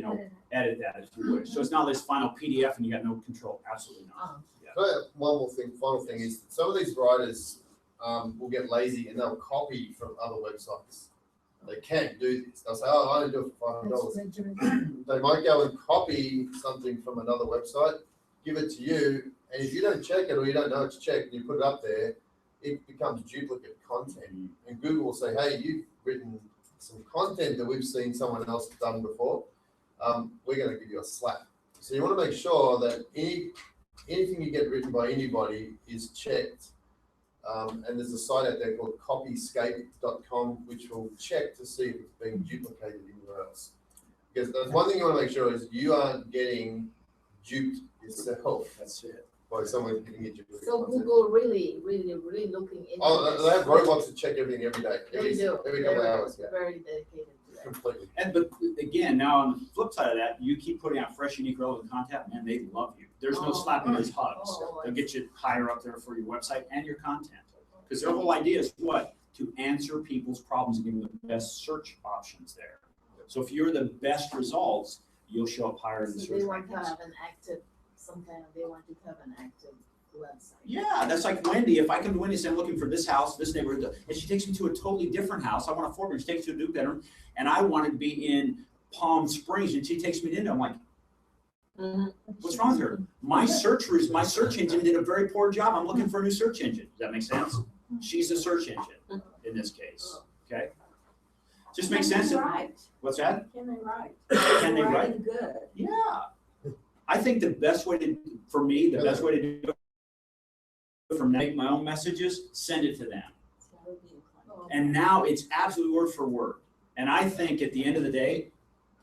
edit that if you wish. So it's not this final PDF and you got no control, absolutely not. One more thing, final thing is that some of these writers will get lazy and they'll copy from other websites. They can't do this. They'll say, oh, I only do it for $500. They might go and copy something from another website, give it to you, and if you don't check it or you don't know it's checked and you put it up there, it becomes duplicate content. And Google will say, hey, you've written some content that we've seen someone else done before. We're going to give you a slap. So you want to make sure that anything you get written by anybody is checked. And there's a site out there called copyscape.com, which will check to see if it's being duplicated anywhere else. Because the one thing you want to make sure is you aren't getting duped yourself. That's it. By someone giving you duplicate So content. Google really looking into Oh, they have robots that check everything every day. They do. Every couple of hours. Yeah. Very dedicated to that. Completely. But again, now on the flip side of that, you keep putting out fresh, unique, relevant content, man, they love you. There's no slapping those hugs. They'll get you higher up there for your website and your content. Because their whole idea is what? To answer people's problems and give them the best search options there. So if you're the best results, you'll show up higher in the So search they want to rankings. have an active, they want to have an active website. Yeah, that's like Wendy. If I come to Wendy and say I'm looking for this house, this neighborhood, and she takes me to a totally different house. I want a 4-bedroom. She takes me to a 2-bedroom, and I want to be in Palm Springs, and she takes me into. I'm like, what's wrong with her? My search engine did a very poor job. I'm looking for a new search engine. Does that make sense? She's a search engine in this case. Okay, just makes sense. Right. What's that? Can they write? Can they write? Writing good. Yeah. I think the best way to do it from make my own messages, send it to them. And now it's absolutely word for word. And I think at the end of the day,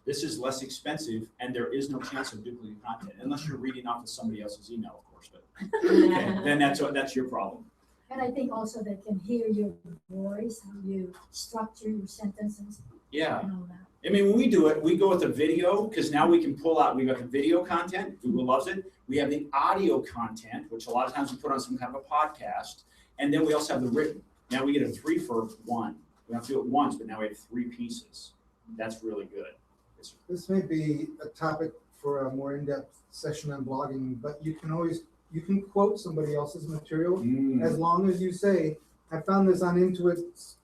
this is less expensive and there is no chance of duplicating content unless you're reading off of somebody else's email, of course. But okay, then that's your problem. And I think also they can hear your voice, how you structure your sentences. Yeah. And all that. I mean, when we do it, we go with the video because now we can pull out, we got the video content, Google loves it. We have the audio content, which a lot of times we put on some kind of a podcast. And then we also have the written. Now we get a 3 for 1. We don't have to do it once, but now we have 3 pieces. That's really good. This may be a topic for a more in-depth session on blogging, but you can quote somebody else's material as long as you say, I found this on Intuit's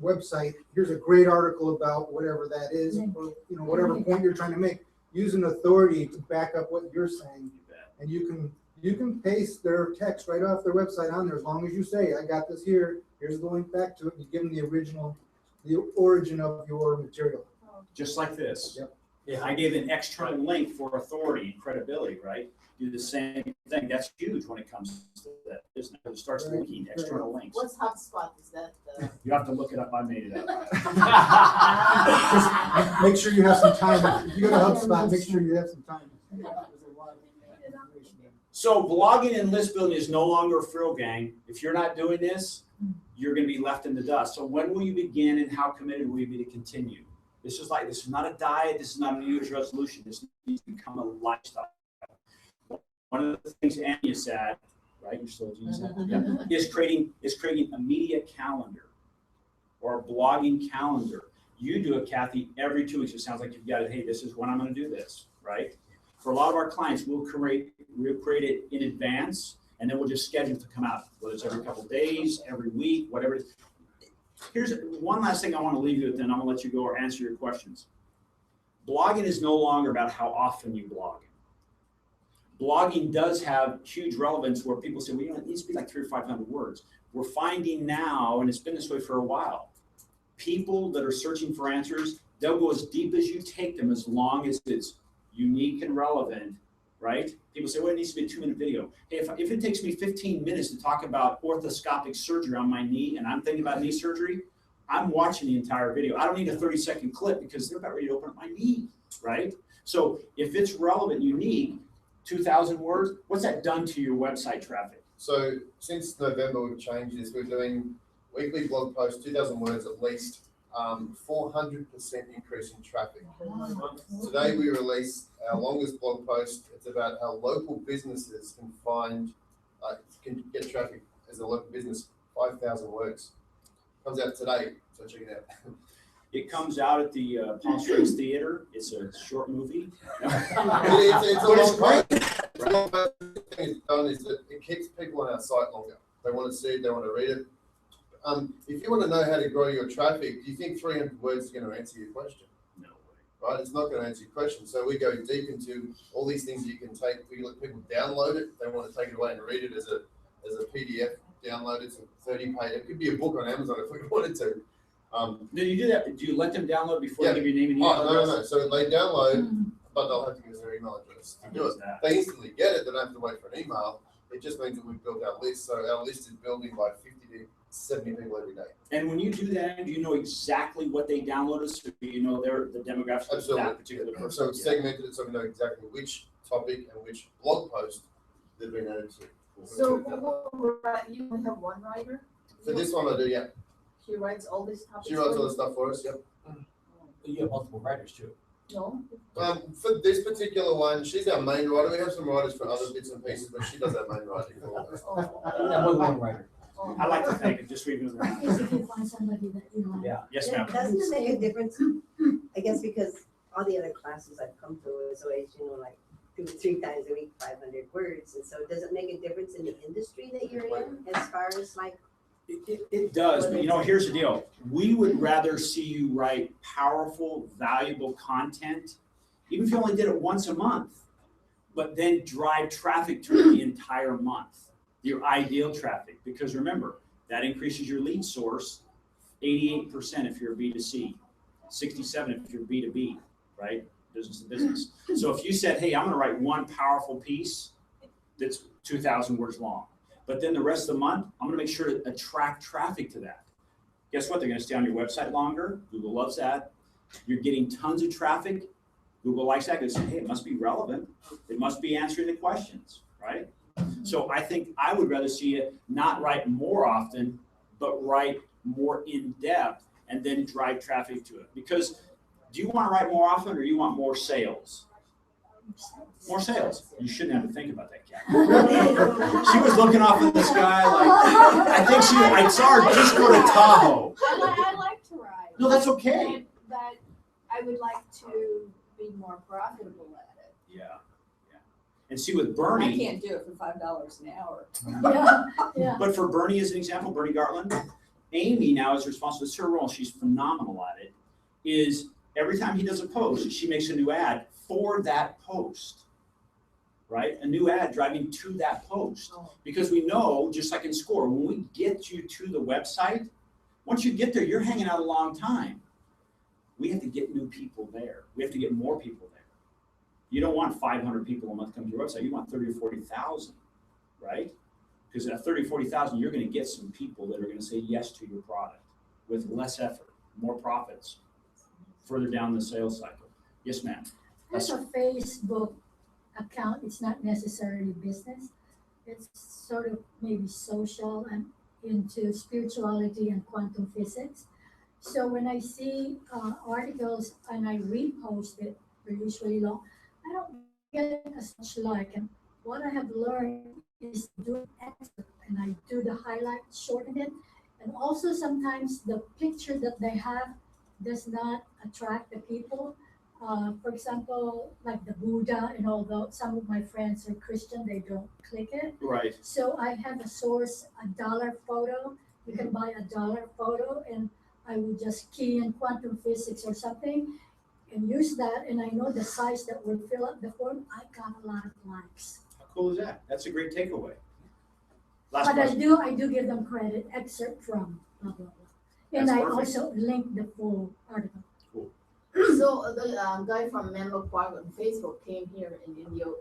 website. Here's a great article about whatever that is, or whatever point you're trying to make. Use an authority to back up what you're saying, and you can paste their text right off their website on there as long as you say, I got this here. Here's the link back to it. You give them the origin of your material. Just like this. Yep. Yeah, I gave an external link for authority and credibility, right? Do the same thing. That's huge when it comes to that business. It starts linking external links. What's HubSpot? Is that You have to look it up. I made it up. Just make sure you have some time. If you go to HubSpot, make sure you have some time. There's a lot of information there. So blogging and list building is no longer a frill, gang. If you're not doing this, you're going to be left in the dust. So when will you begin and how committed will you be to continue? This is not a diet. This is not a New Year's resolution. This needs to become a lifestyle. One of the things Anya said, right? You're still is creating a media calendar or a blogging calendar. You do it, Kathy, every 2 weeks. It sounds like you've got it. Hey, this is when I'm going to do this, right? For a lot of our clients, we'll create it in advance, and then we'll just schedule it to come out, whether it's every couple of days, every week, whatever it is. Here's one last thing I want to leave you with, then I'm going to let you go or answer your questions. Blogging is no longer about how often you blog. Blogging does have huge relevance where people say, well, it needs to be like 300 or 500 words. We're finding now, and it's been this way for a while, people that are searching for answers, they'll go as deep as you take them as long as it's unique and relevant, right? People say, well, it needs to be a 2-minute video. Hey, if it takes me 15 minutes to talk about orthoscopic surgery on my knee and I'm thinking about knee surgery, I'm watching the entire video. I don't need a 30-second clip because they're about ready to open up my knee, right? So if it's relevant, unique, 2,000 words, what's that done to your website traffic? So since November, we've changed this. We're doing weekly blog posts, 2,000 words at least, 400% increase in traffic. Today we release our longest blog post. It's about how local businesses can get traffic as a local business, 5,000 words. Comes out today, so check it out. It comes out at the Palm Springs Theater. It's a short movie. it's a long post. The thing it's done is that it keeps people on our site longer. They want to see it, they want to read it. If you want to know how to grow your traffic, do you think 300 words is going to answer your question? No way. Right? It's not going to answer your question. So we go deep into all these things you can take. We let people download it. They want to take it away and read it as a PDF. Download it. It's a 30-page. It could be a book on Amazon if we wanted to. Do you do that? Do you let them download before they give you name and email address? No. So they download, but they'll have to give us their email address to do it. They instantly get it. They don't have to wait for an email. It just means that we've built our list. So our list is building by 50 to 70 people every day. And when you do that, do you know exactly what they downloaded? So you know the demographics of that particular person? So it's segmented it so we know exactly which topic and which blog post they've been added to. So you only have one writer? For this one I do, yeah. She writes all this topics? She writes all the stuff for us, yep. You have multiple writers too. No? For this particular one, she's our main writer. We have some writers for other bits and pieces, but she does our main writing for all us. More than one writer. I like to think of just reading them around. If you find somebody that you like. Yeah. Yes, ma'am. Doesn't it make a difference? I guess because all the other classes I've come to is always, like 2 to 3 times a week, 500 words. And so does it make a difference in the industry that you're in as far as like? It does, but here's the deal. We would rather see you write powerful, valuable content, even if you only did it once a month, but then drive traffic to the entire month, your ideal traffic. Because remember, that increases your lead source 88% if you're a B2C, 67% if you're B2B, right? Business to business. So if you said, hey, I'm gonna write one powerful piece that's 2,000 words long, but then the rest of the month, I'm gonna make sure to attract traffic to that. Guess what? They're gonna stay on your website longer. Google loves that. You're getting tons of traffic. Google likes that because, hey, it must be relevant. It must be answering the questions, right? So I think I would rather see it not write more often, but write more in depth and then drive traffic to it. Because do you want to write more often or do you want more sales? More sales. You shouldn't have to think about that, Kat. She was looking off in the sky like, I saw her just go to Tahoe. I like to write. No, that's okay. But I would like to be more profitable at it. Yeah. And see with Bernie. I can't do it for $5 an hour. Yeah. But for Bernie as an example, Bernie Gartland, Amy now is responsible. It's her role. She's phenomenal at it. Is every time he does a post, she makes a new ad for that post, right? A new ad driving to that post. Because we know, just like in SCORE, when we get you to the website, once you get there, you're hanging out a long time. We have to get new people there. We have to get more people there. You don't want 500 people a month come to your website. You want 30 or 40,000, right? Because at 30, 40,000, you're going to get some people that are going to say yes to your product with less effort, more profits, further down the sales cycle. Yes, ma'am. I have a Facebook account. It's not necessarily business. It's sort of maybe social and into spirituality and quantum physics. So when I see articles and I repost it, they're usually long, I don't get as much like. And what I have learned is do extra, and I do the highlight, shorten it. And also sometimes the picture that they have does not attract the people. For example, like the Buddha, and although some of my friends are Christian, they don't click it. Right. So I have a source, $1 photo. You can buy $1 photo, and I would just key in quantum physics or something and use that. And I know the size that will fill up the form. I got a lot of likes. How cool is that? That's a great takeaway. Last But question. I do give them credit, excerpt from blah, blah, blah. And That's I perfect. also link the full article. So the guy from Menlo Park on Facebook came here in Indio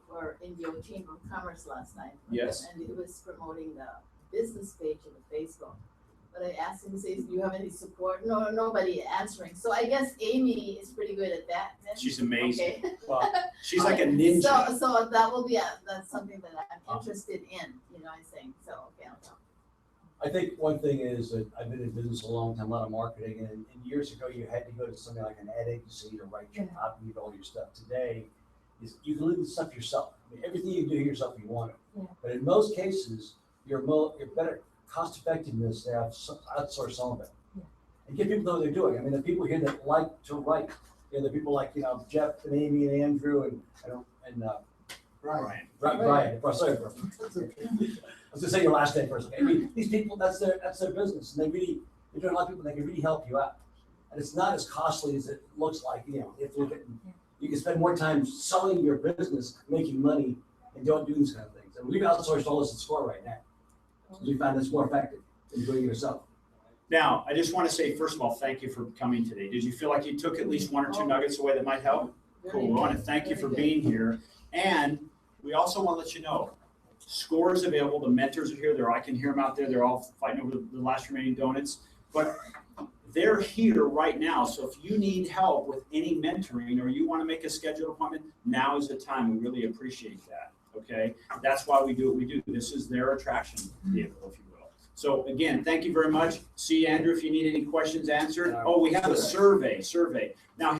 Chamber of Commerce last night. Yes. And he was promoting the business page of the Facebook. But I asked him, says, do you have any support? No, nobody answering. So I guess Amy is pretty good at that. then? She's amazing. Okay. Well, she's like a ninja. So that will be that's something that I'm interested in, you know, I'm saying, so, okay, I'll go. I think one thing is that I've been in business a long time, a lot of marketing, and years ago you had to go to something like an ad agency to write your copy and all your stuff. Today, is you can do the stuff yourself. I mean, everything you do yourself, you want it. Yeah. But in most cases, you're better cost effectiveness to have outsource some of it. Yeah. And get people to know what they're doing. I mean, the people here that like to write, you know, the people like, you know, Jeff and Amy and Andrew and Brian. Brian. Sorry, Brian. I was gonna say your last name first. Okay? I mean, these people, that's their business, and they're doing a lot of people that can really help you out. And it's not as costly as it looks like. You know, if you can spend more time selling your business, making money, and don't do these kind of things. And we've outsourced all this at SCORE right now. We found this more effective than doing it yourself. Now, I just want to say, first of all, thank you for coming today. Did you feel like you took at least one or two nuggets away that might help? Cool. We want to thank you for being here. And we also want to let you know, SCORE is available. The mentors are here. I can hear them out there. They're all fighting over the last remaining donuts. But they're here right now. So if you need help with any mentoring or you want to make a scheduled appointment, now is the time. We really appreciate that. Okay. That's why we do what we do. This is their attraction vehicle, if you will. So again, thank you very much. See you, Andrew, if you need any questions answered. Oh, we have a survey. Now,